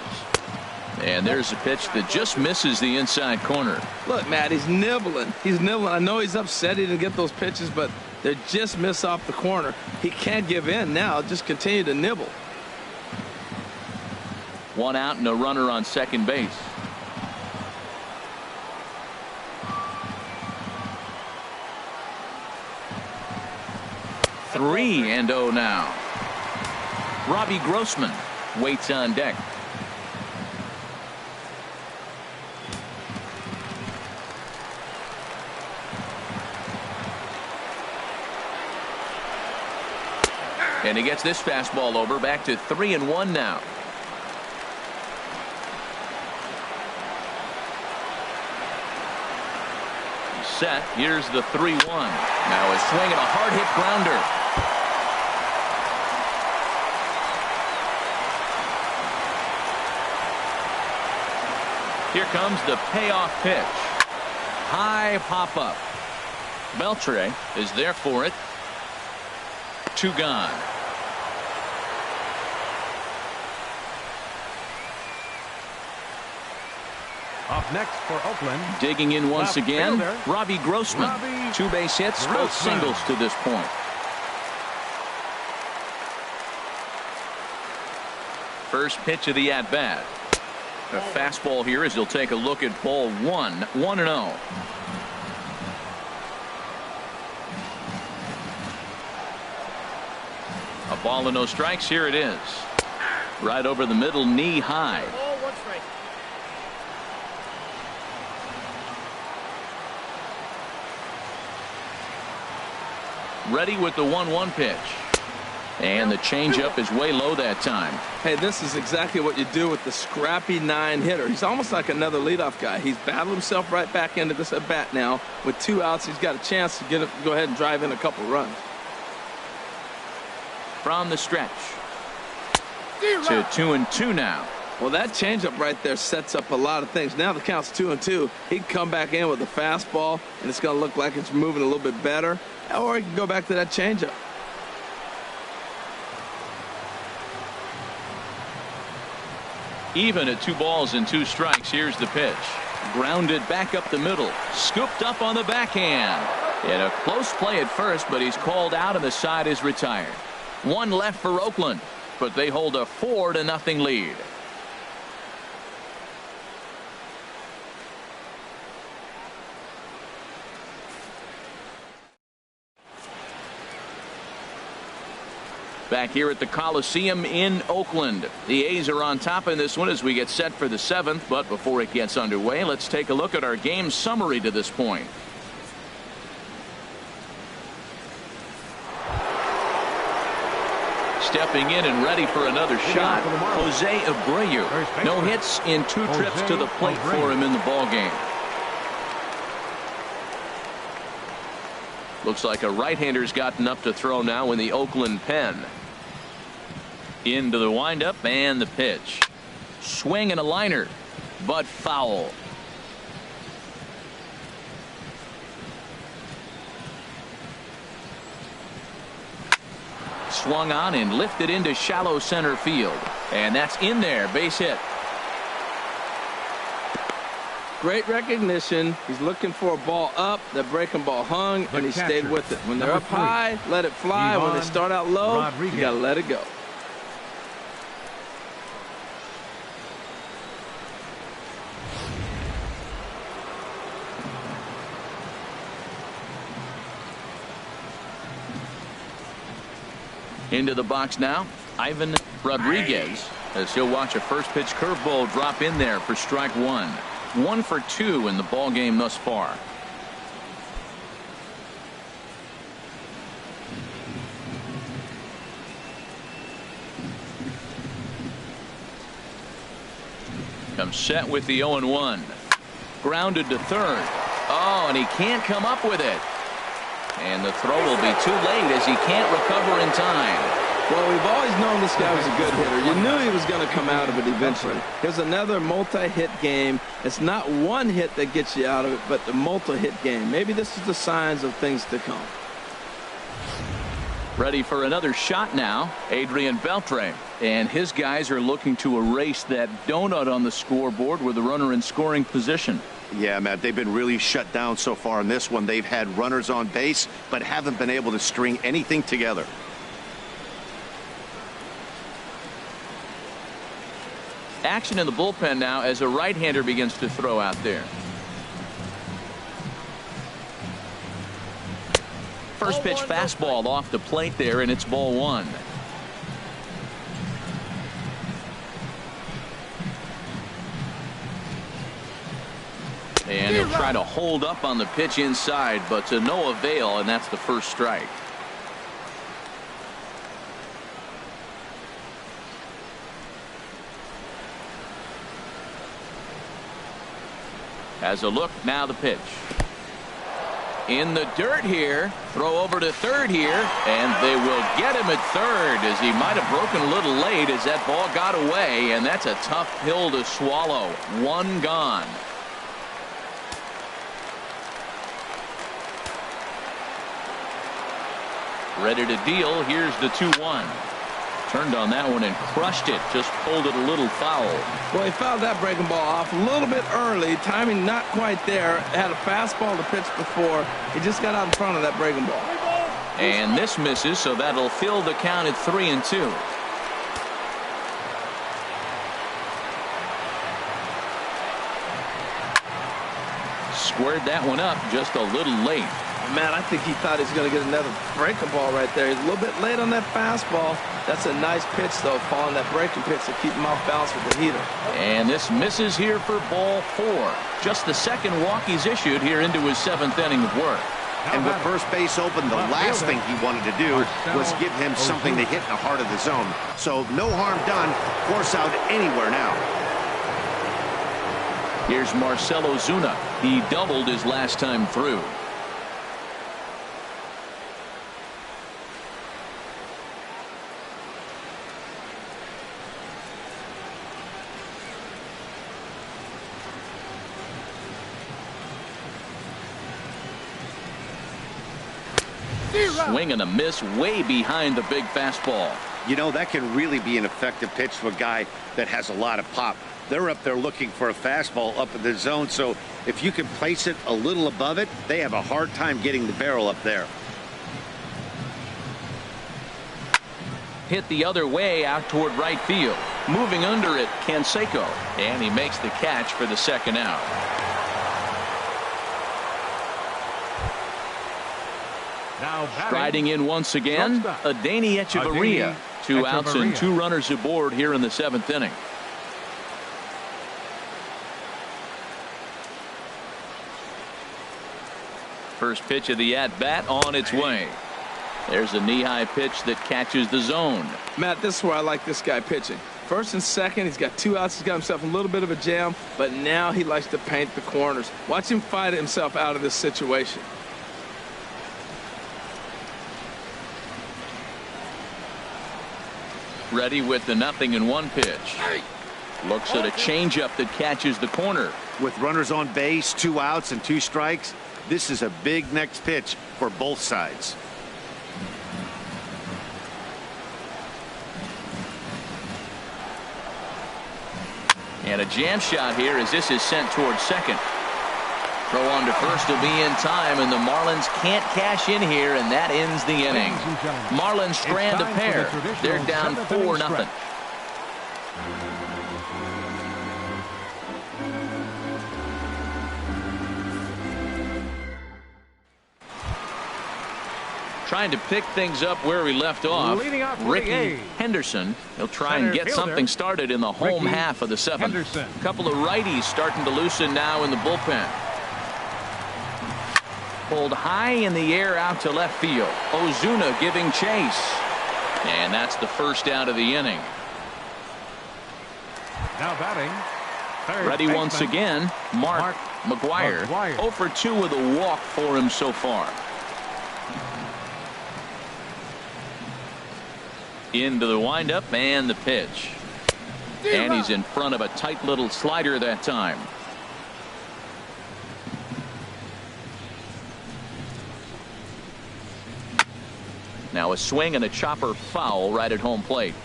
Speaker 1: And there's a pitch that just misses the inside corner.
Speaker 2: Look, Matt, he's nibbling. He's nibbling. I know he's upset he didn't get those pitches, but they just miss off the corner. He can't give in now. Just continue to nibble.
Speaker 1: 1 out and a runner on second base. Three and 0 now. Robbie Grossman waits on deck. And he gets this fastball over. Back to 3-1 now. He's set. Here's the 3-1. Now a swing and a hard hit grounder. Here comes the payoff pitch. High pop up. Beltre is there for it. 2 gone.
Speaker 3: Up next for Oakland.
Speaker 1: Digging in once
Speaker 3: left
Speaker 1: again,
Speaker 3: fielder,
Speaker 1: Robbie Grossman. 2 base hits, both singles to this point. First pitch of the at bat. A fastball here as he'll take a look at ball 1. 1-0. A ball and no strikes. Here it is. Right over the middle, knee high. Ready with the 1-1 pitch. And the changeup is way low that time.
Speaker 2: Hey, this is exactly what you do with the scrappy 9 hitter. He's almost like another leadoff guy. He's battled himself right back into this at bat now. With 2 outs, he's got a chance to go ahead and drive in a couple runs.
Speaker 1: From the stretch. To 2-2 now.
Speaker 2: Well, that changeup right there sets up a lot of things. Now the count's 2-2. He can come back in with a fastball, and it's going to look like it's moving a little bit better. Or he can go back to that changeup.
Speaker 1: Even at 2 balls and 2 strikes. Here's the pitch. Grounded back up the middle. Scooped up on the backhand. In a close play at first, but he's called out and the side is retired. 1 left for Oakland, but they hold a 4-0 lead. Back here at the Coliseum in Oakland. The A's are on top in this one as we get set for the 7th. But before it gets underway, let's take a look at our game summary to this point. Stepping in and ready for another shot, Jose Abreu. No hits in 2 trips to the plate for him in the ballgame. Looks like a right-hander's gotten up to throw now in the Oakland pen. Into the windup and the pitch. Swing and a liner, but foul. Swung on and lifted into shallow center field. And that's in there. Base hit.
Speaker 2: Great recognition. He's looking for a ball up. That breaking ball hung, and he stayed with it. When they're up high, let it fly. When they start out low, you got to let it go.
Speaker 1: Into the box now, Ivan Rodriguez, as he'll watch a first pitch curveball drop in there for strike 1. 1 for 2 in the ball game thus far. Comes set with the 0-1. Grounded to third. Oh, and he can't come up with it. And the throw will be too late as he can't recover in time.
Speaker 2: Well, we've always known this guy was a good hitter. You knew he was going to come out of it eventually. Here's another multi-hit game. It's not one hit that gets you out of it, but the multi-hit game. Maybe this is the signs of things to come.
Speaker 1: Ready for another shot now, Adrian Beltre. And his guys are looking to erase that donut on the scoreboard with the runner in scoring position.
Speaker 4: Yeah, Matt, they've been really shut down so far in this one. They've had runners on base, but haven't been able to string anything together.
Speaker 1: Action in the bullpen now as a right-hander begins to throw out there. First pitch fastball off the plate there, and it's ball one. And he'll try to hold up on the pitch inside, but to no avail, and that's the first strike. Has a look, now the pitch. In the dirt here, throw over to third here, and they will get him at third as he might have broken a little late as that ball got away, and that's a tough pill to swallow. One gone. Ready to deal. Here's the 2-1. Turned on that one and crushed it. Just pulled it a little foul.
Speaker 2: Well, he fouled that breaking ball off a little bit early. Timing not quite there. Had a fastball to pitch before. He just got out in front of that breaking ball.
Speaker 1: And this misses, so that'll fill the count at 3-2. Squared that one up just a little late.
Speaker 2: Man, I think he thought he was going to get another breaking ball right there. He's a little bit late on that fastball. That's a nice pitch, though, following that breaking pitch to keep him off balance with the heater.
Speaker 1: And this misses here for ball 4. Just the second walk he's issued here into his 7th inning of work.
Speaker 4: And with first base open, the last thing he wanted to do was give him something to hit in the heart of the zone. So no harm done. Force out anywhere now.
Speaker 1: Here's Marcell Ozuna. He doubled his last time through. Swing and a miss way behind the big fastball.
Speaker 4: You know, that can really be an effective pitch to a guy that has a lot of pop. They're up there looking for a fastball up in the zone, so if you can place it a little above it, they have a hard time getting the barrel up there.
Speaker 1: Hit the other way out toward right field. Moving under it, Canseco. And he makes the catch for the second out. Striding in once again, Heaney Echeverria. 2 outs and 2 runners aboard here in the 7th inning. First pitch of the at-bat on its way. There's a knee-high pitch that catches the zone.
Speaker 2: Matt, this is where I like this guy pitching. First and second, he's got 2 outs. He's got himself a little bit of a jam, but now he likes to paint the corners. Watch him fight himself out of this situation.
Speaker 1: Ready with the 0-1 pitch. Looks at a changeup that catches the corner.
Speaker 4: With runners on base, 2 outs and 2 strikes, this is a big next pitch for both sides.
Speaker 1: And a jam shot here as this is sent towards second. Throw on to first will be in time, and the Marlins can't cash in here, and that ends the inning. Marlins strand a pair. They're down 4-0. Trying to pick things up where we left off. Ricky Henderson. He'll try and get something started in the home half of the 7th. A couple of righties starting to loosen now in the bullpen. Pulled high in the air out to left field. Ozuna giving chase. And that's the first out of the inning.
Speaker 3: Now batting,
Speaker 1: Ready once again, Mark McGwire. 0 for 2 with a walk for him so far. Into the windup and the pitch. And he's in front of a tight little slider that time. Now a swing and a chopper foul right at home plate.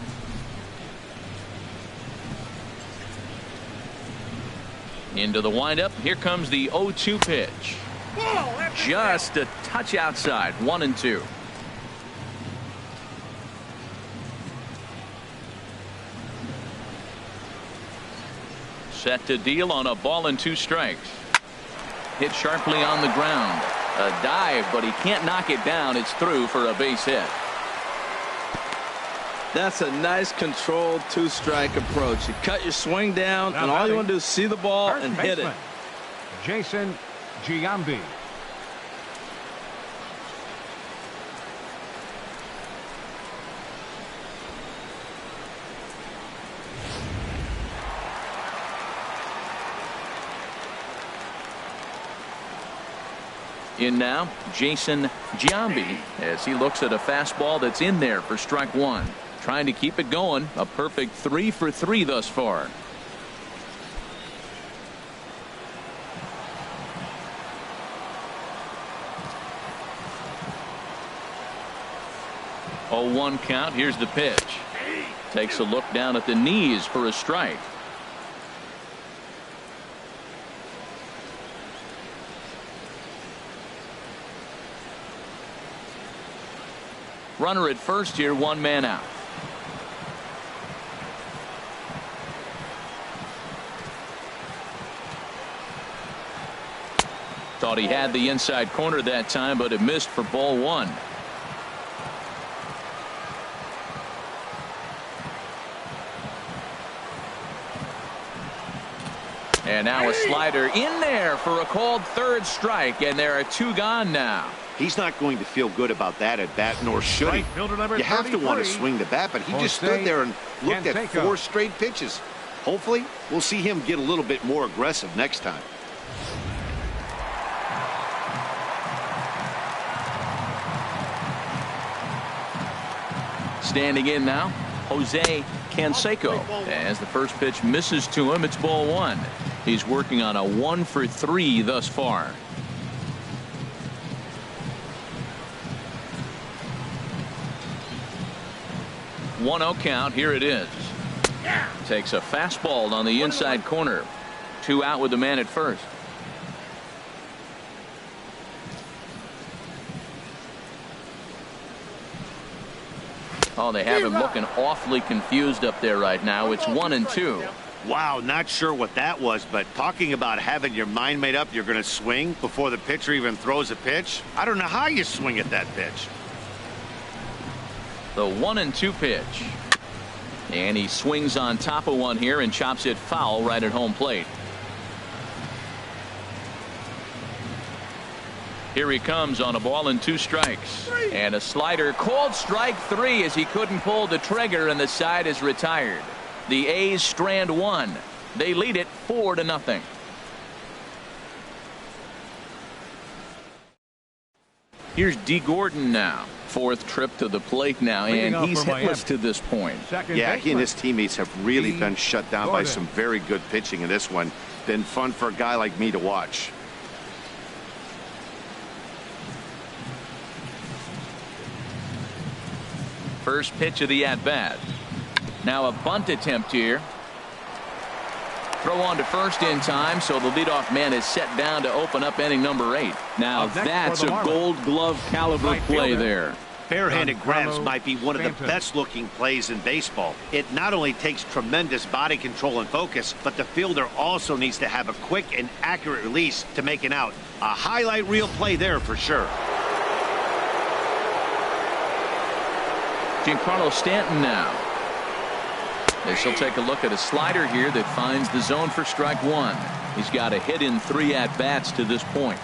Speaker 1: Into the windup. Here comes the 0-2 pitch. Just a touch outside. 1-2. Set to deal on a ball and 2 strikes. Hit sharply on the ground. A dive, but he can't knock it down. It's through for a base hit.
Speaker 2: That's a nice controlled 2-strike approach. You cut your swing down, and all you want to do is see the ball and hit it.
Speaker 3: Giambi.
Speaker 1: In now, Giambi, as he looks at a fastball that's in there for strike 1. Trying to keep it going. A perfect 3 for 3 thus far. Oh, 1 count. Here's the pitch. Takes a look down at the knees for a strike. Runner at first here, 1 man out. Thought he had the inside corner that time, but it missed for ball 1. And now a slider in there for a called 3rd strike, and there are 2 gone now.
Speaker 4: He's not going to feel good about that at bat, nor should he. You have to want to swing the bat, but he just stood there and looked at 4 straight pitches. Hopefully, we'll see him get a little bit more aggressive next time.
Speaker 1: Standing in now, Canseco. As the first pitch misses to him, it's ball 1. He's working on a 1 for 3 thus far. 1-0 count. Here it is. Takes a fastball on the inside corner. 2 out with the man at first. Oh, they have him looking awfully confused up there right now. It's 1-2.
Speaker 4: Wow, not sure what that was, but talking about having your mind made up you're going to swing before the pitcher even throws a pitch. I don't know how you swing at that pitch.
Speaker 1: The 1-2 pitch. And he swings on top of one here and chops it foul right at home plate. Here he comes on a ball and 2 strikes. And a slider called strike 3 as he couldn't pull the trigger and the side is retired. The A's strand 1. They lead it 4-0. Here's D. Gordon now. 4th trip to the plate now, and he's hitless to this point.
Speaker 4: Yeah, he and his teammates have really been shut down by some very good pitching in this one. Been fun for a guy like me to watch.
Speaker 1: First pitch of the at-bat. Now a bunt attempt here. Throw on to first in time, so the leadoff man is set down to open up inning number 8. Now that's a Gold Glove caliber play there.
Speaker 4: Barehanded grabs might be one of the best looking plays in baseball. It not only takes tremendous body control and focus, but the fielder also needs to have a quick and accurate release to make an out. A highlight reel play there for sure.
Speaker 1: Giancarlo Stanton now. As he'll take a look at a slider here that finds the zone for strike 1. He's got a hit in 3 at-bats to this point.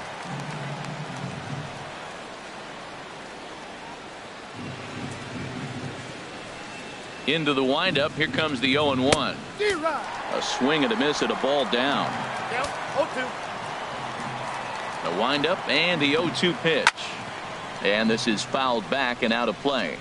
Speaker 1: Into the windup. Here comes the 0-1. A swing and a miss at a ball down. The windup and the 0-2 pitch. And this is fouled back and out of play.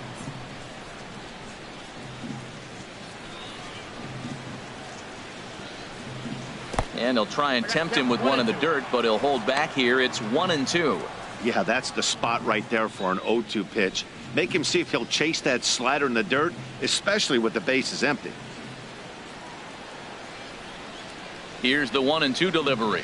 Speaker 1: And he'll try and tempt him with one in the dirt, but he'll hold back here. It's 1-2.
Speaker 4: Yeah, that's the spot right there for an 0-2 pitch. Make him see if he'll chase that slider in the dirt, especially with the bases empty.
Speaker 1: Here's the 1-2 delivery.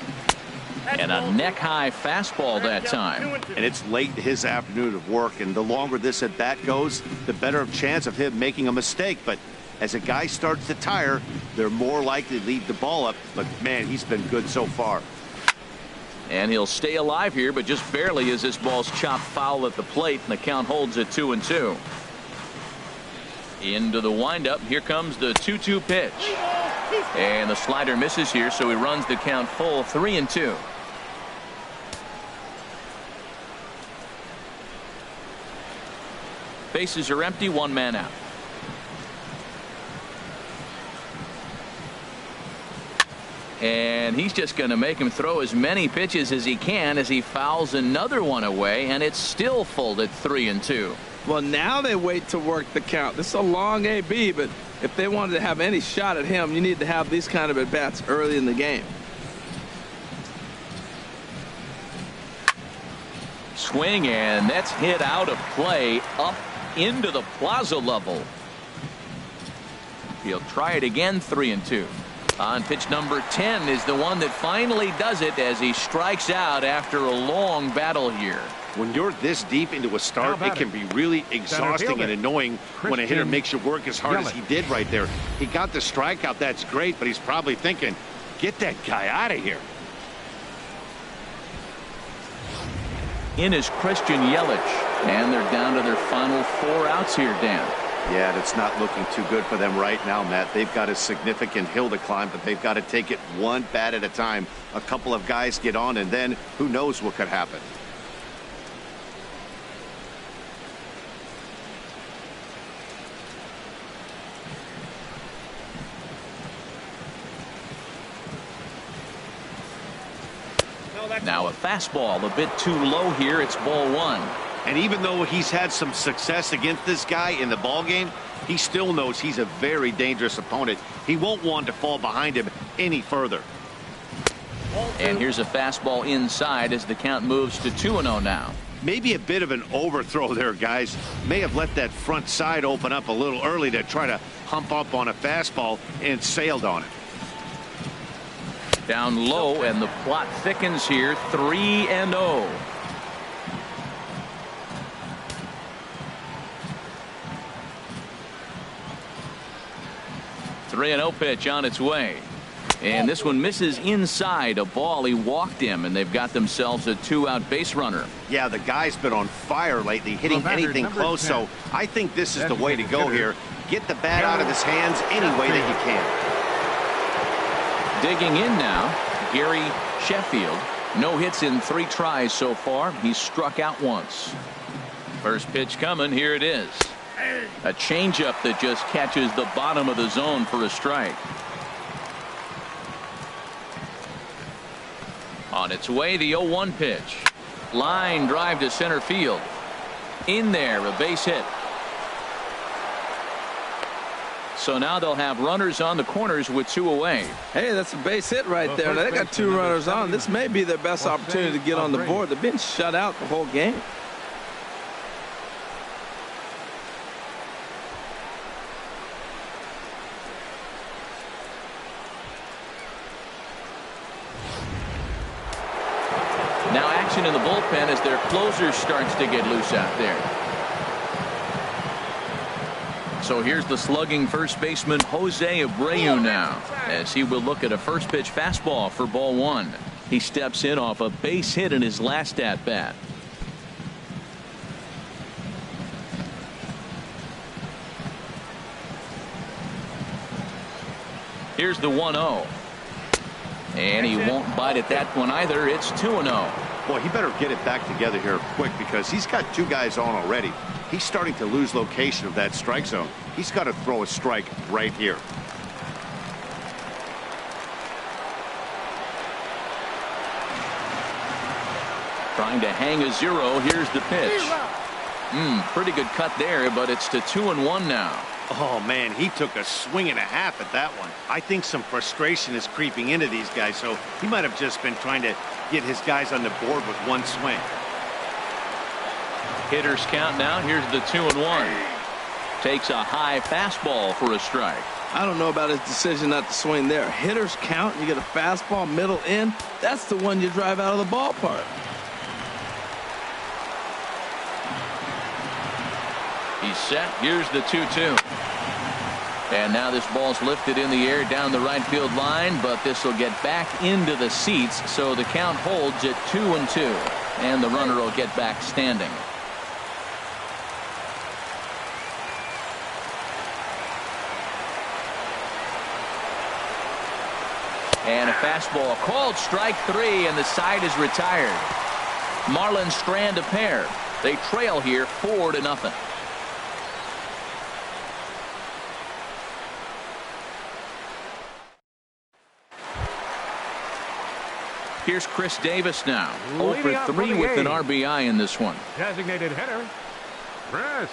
Speaker 1: And a neck-high fastball that time.
Speaker 4: And it's late in his afternoon of work, and the longer this at bat goes, the better of chance of him making a mistake. But as a guy starts to tire, they're more likely to leave the ball up. But man, he's been good so far.
Speaker 1: And he'll stay alive here, but just barely as this ball's chopped foul at the plate, and the count holds at 2-2. Into the windup. Here comes the 2-2 pitch. And the slider misses here, so he runs the count full 3-2. Bases are empty, one man out. And he's just going to make him throw as many pitches as he can as he fouls another one away, and it's still full at 3-2.
Speaker 2: Well, now they wait to work the count. This is a long AB, but if they wanted to have any shot at him, you need to have these kind of at-bats early in the game.
Speaker 1: Swing, and that's hit out of play up into the plaza level. He'll try it again, 3-2. On pitch number 10 is the one that finally does it as he strikes out after a long battle here.
Speaker 4: When you're this deep into a start, it can be really exhausting and annoying when a hitter makes you work as hard as he did right there. He got the strikeout. That's great, but he's probably thinking, get that guy out of here.
Speaker 1: In is Christian Yelich, and they're down to their final 4 outs here, Dan.
Speaker 4: Yeah, it's not looking too good for them right now, Matt. They've got a significant hill to climb, but they've got to take it one bat at a time. A couple of guys get on, and then who knows what could happen.
Speaker 1: Now a fastball a bit too low here. It's ball 1.
Speaker 4: And even though he's had some success against this guy in the ball game, he still knows he's a very dangerous opponent. He won't want to fall behind him any further.
Speaker 1: And here's a fastball inside as the count moves to 2-0 now.
Speaker 4: Maybe a bit of an overthrow there, guys. May have let that front side open up a little early to try to hump up on a fastball and sailed on it.
Speaker 1: Down low, and the plot thickens here. 3-0. 3-0 pitch on its way. And this one misses inside. A ball. He walked him, and they've got themselves a 2-out base runner.
Speaker 4: Yeah, the guy's been on fire lately, hitting anything close, so I think this is the way to go here. Get the bat out of his hands any way that you can.
Speaker 1: Digging in now, Gary Sheffield. No hits in 3 tries so far. He's struck out once. First pitch coming. Here it is. A changeup that just catches the bottom of the zone for a strike. On its way, the 0-1 pitch. Line drive to center field. In there, a base hit. So now they'll have runners on the corners with 2 away.
Speaker 2: Hey, that's a base hit right there. They got 2 runners on. This may be their best opportunity to get on the board. They've been shut out the whole game.
Speaker 1: Now action in the bullpen as their closer starts to get loose out there. So here's the slugging first baseman Jose Abreu now, as he will look at a first pitch fastball for ball 1. He steps in off a base hit in his last at bat. Here's the 1-0. And he won't bite at that one either. It's 2-0.
Speaker 4: Boy, he better get it back together here quick because he's got 2 guys on already. He's starting to lose location of that strike zone. He's got to throw a strike right here.
Speaker 1: Trying to hang a 0. Here's the pitch. Pretty good cut there, but it's to 2-1 now.
Speaker 4: Oh, man, he took a swing and a half at that one. I think some frustration is creeping into these guys, so he might have just been trying to get his guys on the board with one swing.
Speaker 1: Hitters count now. Here's the 2-1. Takes a high fastball for a strike.
Speaker 2: I don't know about his decision not to swing there. Hitters count. You get a fastball middle in. That's the one you drive out of the ballpark.
Speaker 1: He's set. Here's the 2-2. And now this ball's lifted in the air down the right field line, but this will get back into the seats, so the count holds at 2-2. And the runner will get back standing. And a fastball called strike 3, and the side is retired. Marlins strand a pair. They trail here 4-0. Here's Chris Davis now. 0 for 3 with an RBI in this one.
Speaker 3: Designated hitter, Chris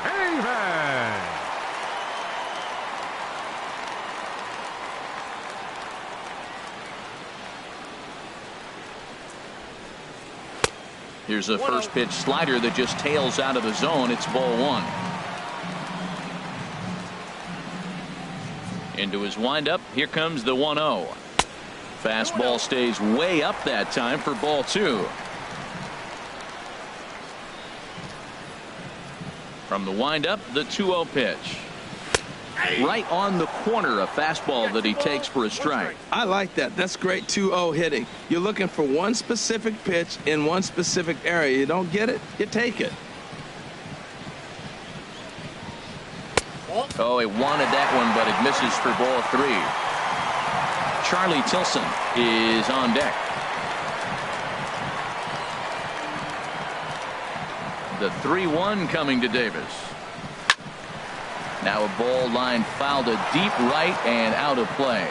Speaker 3: Davis.
Speaker 1: Here's a first pitch slider that just tails out of the zone. It's ball 1. Into his windup. Here comes the 1-0. Fastball stays way up that time for ball 2. From the windup, the 2-0 pitch. Right on the corner, a fastball that he takes for a strike.
Speaker 2: I like that. That's great 2-0 hitting. You're looking for one specific pitch in one specific area. You don't get it, you take it.
Speaker 1: Oh, he wanted that one, but it misses for ball 3. Charlie Tilson is on deck. The 3-1 coming to Davis. Now a ball line fouled to deep right and out of play.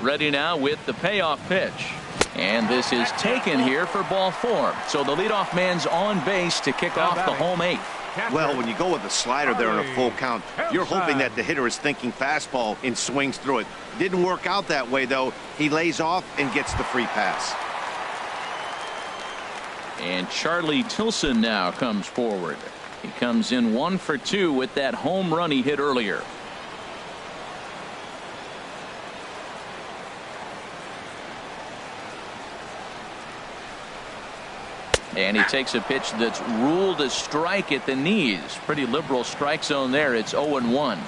Speaker 1: Ready now with the payoff pitch. And this is taken here for ball 4. So the leadoff man's on base to kick off the home 8th.
Speaker 4: Well, when you go with a slider there on a full count, you're hoping that the hitter is thinking fastball and swings through it. Didn't work out that way, though. He lays off and gets the free pass.
Speaker 1: And Charlie Tilson now comes forward. He comes in 1 for 2 with that home run he hit earlier. And he takes a pitch that's ruled a strike at the knees. Pretty liberal strike zone there. It's 0-1.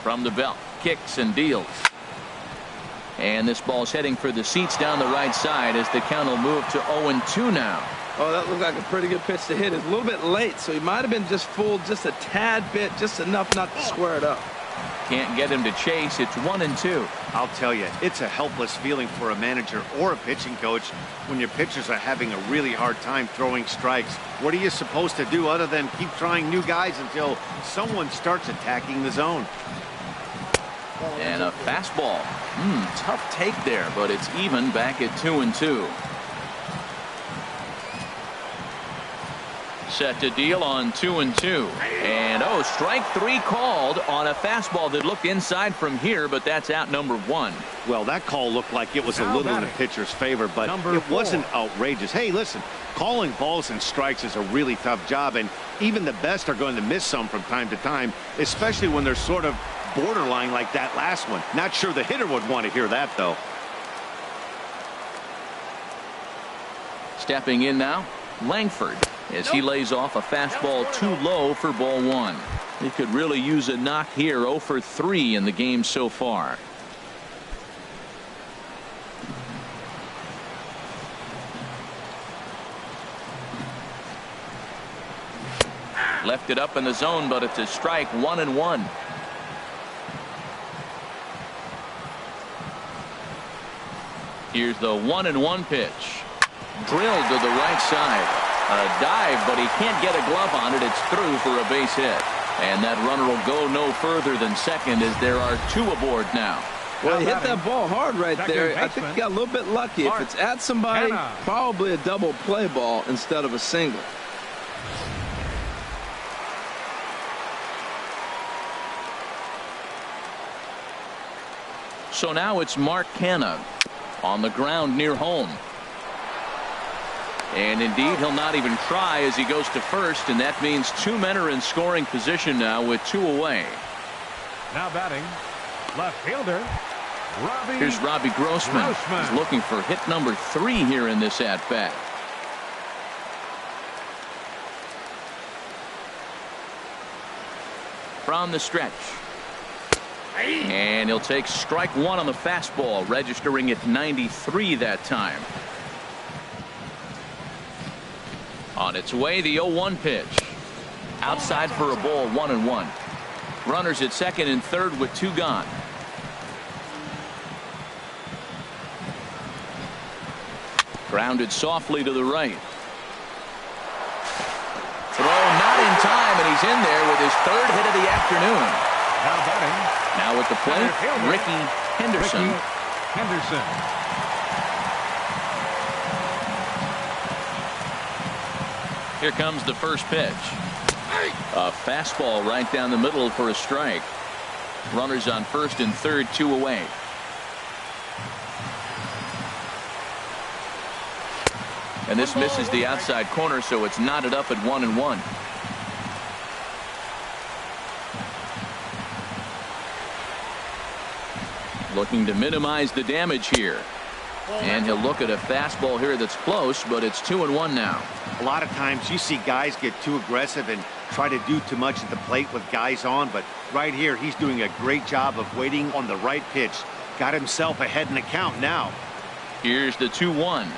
Speaker 1: From the belt, kicks and deals. And this ball's heading for the seats down the right side as the count will move to 0-2 now.
Speaker 2: Oh, that looked like a pretty good pitch to hit. It's a little bit late, so he might have been just fooled just a tad bit, just enough not to square it up.
Speaker 1: Can't get him to chase. It's 1-2.
Speaker 4: I'll tell you, it's a helpless feeling for a manager or a pitching coach when your pitchers are having a really hard time throwing strikes. What are you supposed to do other than keep trying new guys until someone starts attacking the zone?
Speaker 1: And a fastball. Tough take there, but it's even back at 2-2. Set to deal on 2-2. And strike 3 called on a fastball that looked inside from here, but that's out number 1.
Speaker 4: Well, that call looked like it was a little in the pitcher's favor, but it wasn't outrageous. Hey, listen, calling balls and strikes is a really tough job, and even the best are going to miss some from time to time, especially when they're sort of borderline like that last one. Not sure the hitter would want to hear that, though.
Speaker 1: Stepping in now, Langford, as he lays off a fastball too low for ball 1. He could really use a knock here. 0 for 3 in the game so far. Left it up in the zone, but it's a strike. 1-1. Here's the 1-1 pitch. Drilled to the right side. A dive, but he can't get a glove on it. It's through for a base hit. And that runner will go no further than second as there are 2 aboard now.
Speaker 2: Well, he hit that ball hard right there. I think he got a little bit lucky. If it's at somebody, probably a double play ball instead of a single.
Speaker 1: So now it's Mark Canna on the ground near home. And indeed, he'll not even try as he goes to first, and that means 2 men are in scoring position now with 2 away.
Speaker 3: Now batting, left fielder, Robbie.
Speaker 1: Here's Robbie Grossman. He's looking for hit number 3 here in this at-bat. From the stretch. And he'll take strike 1 on the fastball, registering at 93 that time. On its way, the 0-1 pitch. Outside for a ball, 1-1. Runners at second and third with 2 gone. Grounded softly to the right. Throw not in time, and he's in there with his 3rd hit of the afternoon.
Speaker 3: Now batting.
Speaker 1: Now at the plate, Ricky Henderson. Here comes the first pitch. A fastball right down the middle for a strike. Runners on first and third, 2 away. And this misses the outside corner, so it's knotted up at 1-1. Looking to minimize the damage here. And he'll look at a fastball here that's close, but it's 2-1 now.
Speaker 4: A lot of times you see guys get too aggressive and try to do too much at the plate with guys on, but right here he's doing a great job of waiting on the right pitch. Got himself ahead in the count now.
Speaker 1: Here's the 2-1.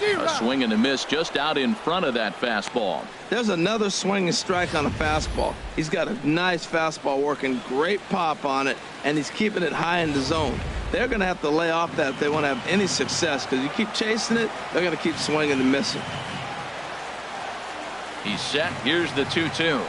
Speaker 1: A swing and a miss just out in front of that fastball.
Speaker 2: There's another swing and strike on a fastball. He's got a nice fastball working, great pop on it, and he's keeping it high in the zone. They're going to have to lay off that if they want to have any success, because you keep chasing it, they're going to keep swinging and missing.
Speaker 1: He's set. Here's the 2-2.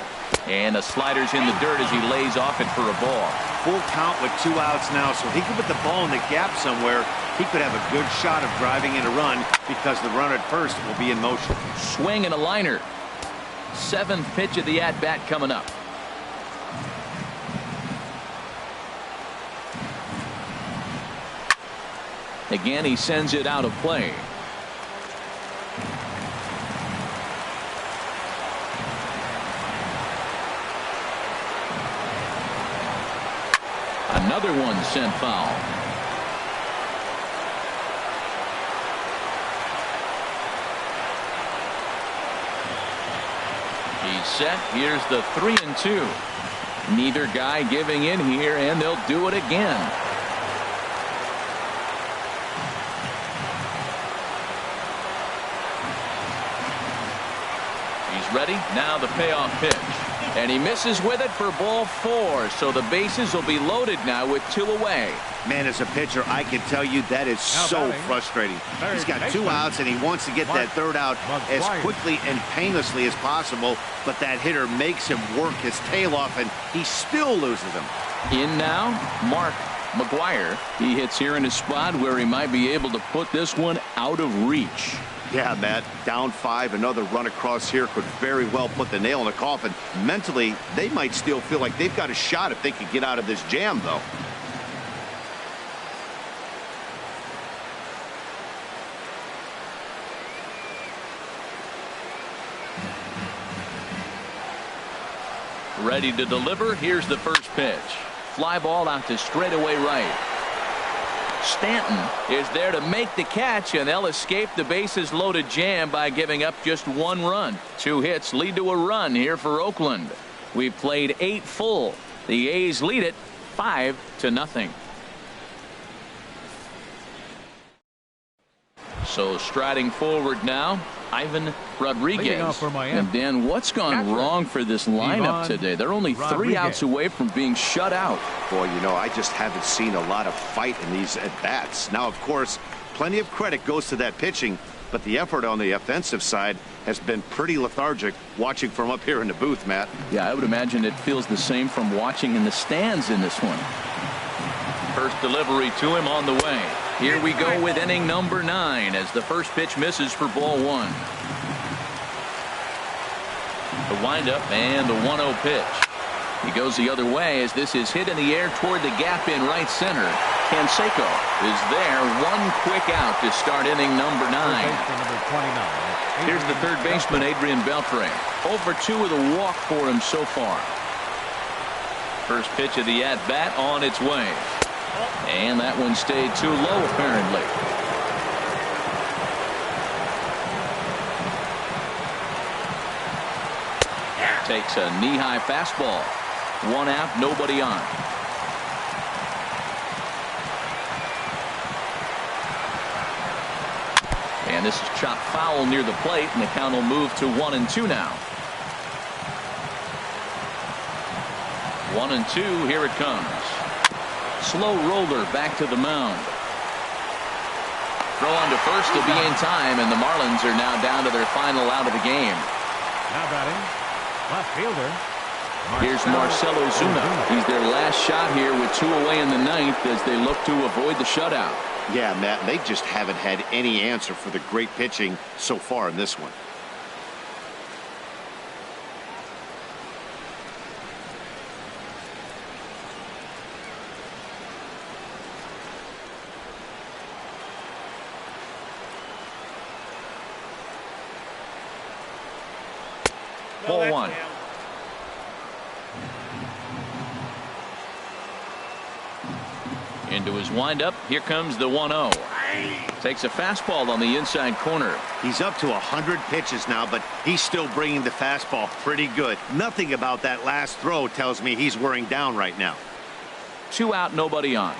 Speaker 1: And the slider's in the dirt as he lays off it for a ball.
Speaker 4: Full count with 2 outs now, so he could put the ball in the gap somewhere. He could have a good shot of driving in a run because the runner at first will be in motion.
Speaker 1: Swing and a liner. 7th pitch of the at-bat coming up. Again, he sends it out of play. Another one sent foul. He's set. Here's the 3-2. Neither guy giving in here, and they'll do it again. He's ready. Now the payoff pitch. And he misses with it for ball 4. So the bases will be loaded now with 2 away.
Speaker 4: Man, as a pitcher, I can tell you that is so frustrating. He's got 2 outs, and he wants to get that 3rd out as quickly and painlessly as possible. But that hitter makes him work his tail off, and he still loses him.
Speaker 1: In now, Mark McGwire. He hits here in a spot where he might be able to put this one out of reach.
Speaker 4: Yeah, Matt, down 5, another run across here could very well put the nail in the coffin. Mentally, they might still feel like they've got a shot if they could get out of this jam, though.
Speaker 1: Ready to deliver. Here's the first pitch. Fly ball out to straightaway right. Stanton is there to make the catch, and they'll escape the bases loaded jam by giving up just 1 run. 2 hits lead to a run here for Oakland. We've played 8 full. The A's lead it 5-0. So striding forward now, Ivan Rodriguez. And Dan, what's gone wrong for this lineup today? They're only 3 outs away from being shut out.
Speaker 4: Boy, you know, I just haven't seen a lot of fight in these at-bats. Now, of course, Plenty of credit goes to that pitching, but the effort on the offensive side has been pretty lethargic watching from up here in the booth, Matt.
Speaker 1: Yeah, I would imagine it feels the same from watching in the stands in this one. First delivery to him on the way. Here we go with inning number 9 as the first pitch misses for ball 1. The windup and the 1-0 pitch. He goes the other way as this is hit in the air toward the gap in right center. Canseco is there. One quick out to start inning number 9. Here's the third baseman, Adrian Beltre. 0-for-2 with a walk for him so far. First pitch of the at-bat on its way. And that one stayed too low, apparently. Takes a knee-high fastball. 1 out, nobody on. And this is chopped foul near the plate, and the count will move to 1-2 now. 1-2, here it comes. Slow roller back to the mound. Throw on to first to be in time, and the Marlins are now down to their final out of the game.
Speaker 3: Now batting, left fielder.
Speaker 1: Here's Marcell Ozuna. He's their last shot here with 2 away in the 9th as they look to avoid the shutout.
Speaker 4: Yeah, Matt, they just haven't had any answer for the great pitching so far in this one.
Speaker 1: Ball 1. Into his windup. Here comes the 1-0. Takes a fastball on the inside corner.
Speaker 4: He's up to 100 pitches now, but he's still bringing the fastball pretty good. Nothing about that last throw tells me he's wearing down right now.
Speaker 1: 2 out, nobody on.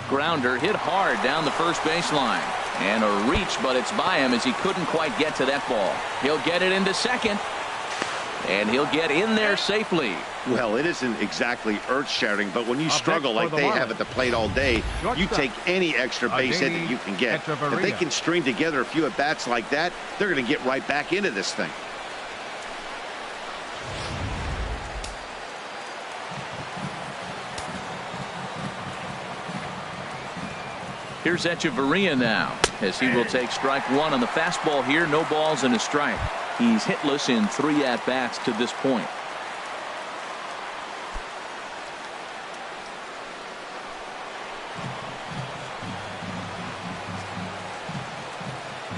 Speaker 1: Grounder hit hard down the first baseline. And a reach, but it's by him as he couldn't quite get to that ball. He'll get it into second. And he'll get in there safely.
Speaker 4: Well, it isn't exactly earth-shattering, but when you struggle like they have at the plate all day, you take any extra base hit that you can get. If they can string together a few at-bats like that, they're going to get right back into this thing.
Speaker 1: Here's Echeverria now as he will take strike 1 on the fastball here. No balls and a strike. He's hitless in 3 at-bats to this point.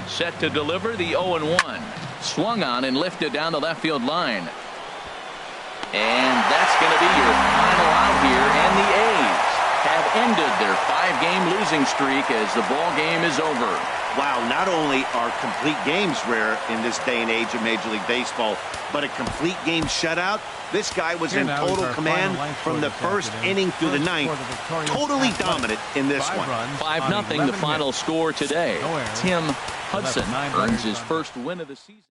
Speaker 1: Set to deliver the 0-1. Swung on and lifted down the left field line. And that's going to be your final out here, and the A's have ended their 5-game losing streak as the ball game is over.
Speaker 4: Wow, not only are complete games rare in this day and age of Major League Baseball, but a complete game shutout. This guy was in total command from the first inning through the 9th. Totally dominant in this one.
Speaker 1: 5-0 the final score today. Tim Hudson earns his first win of the season.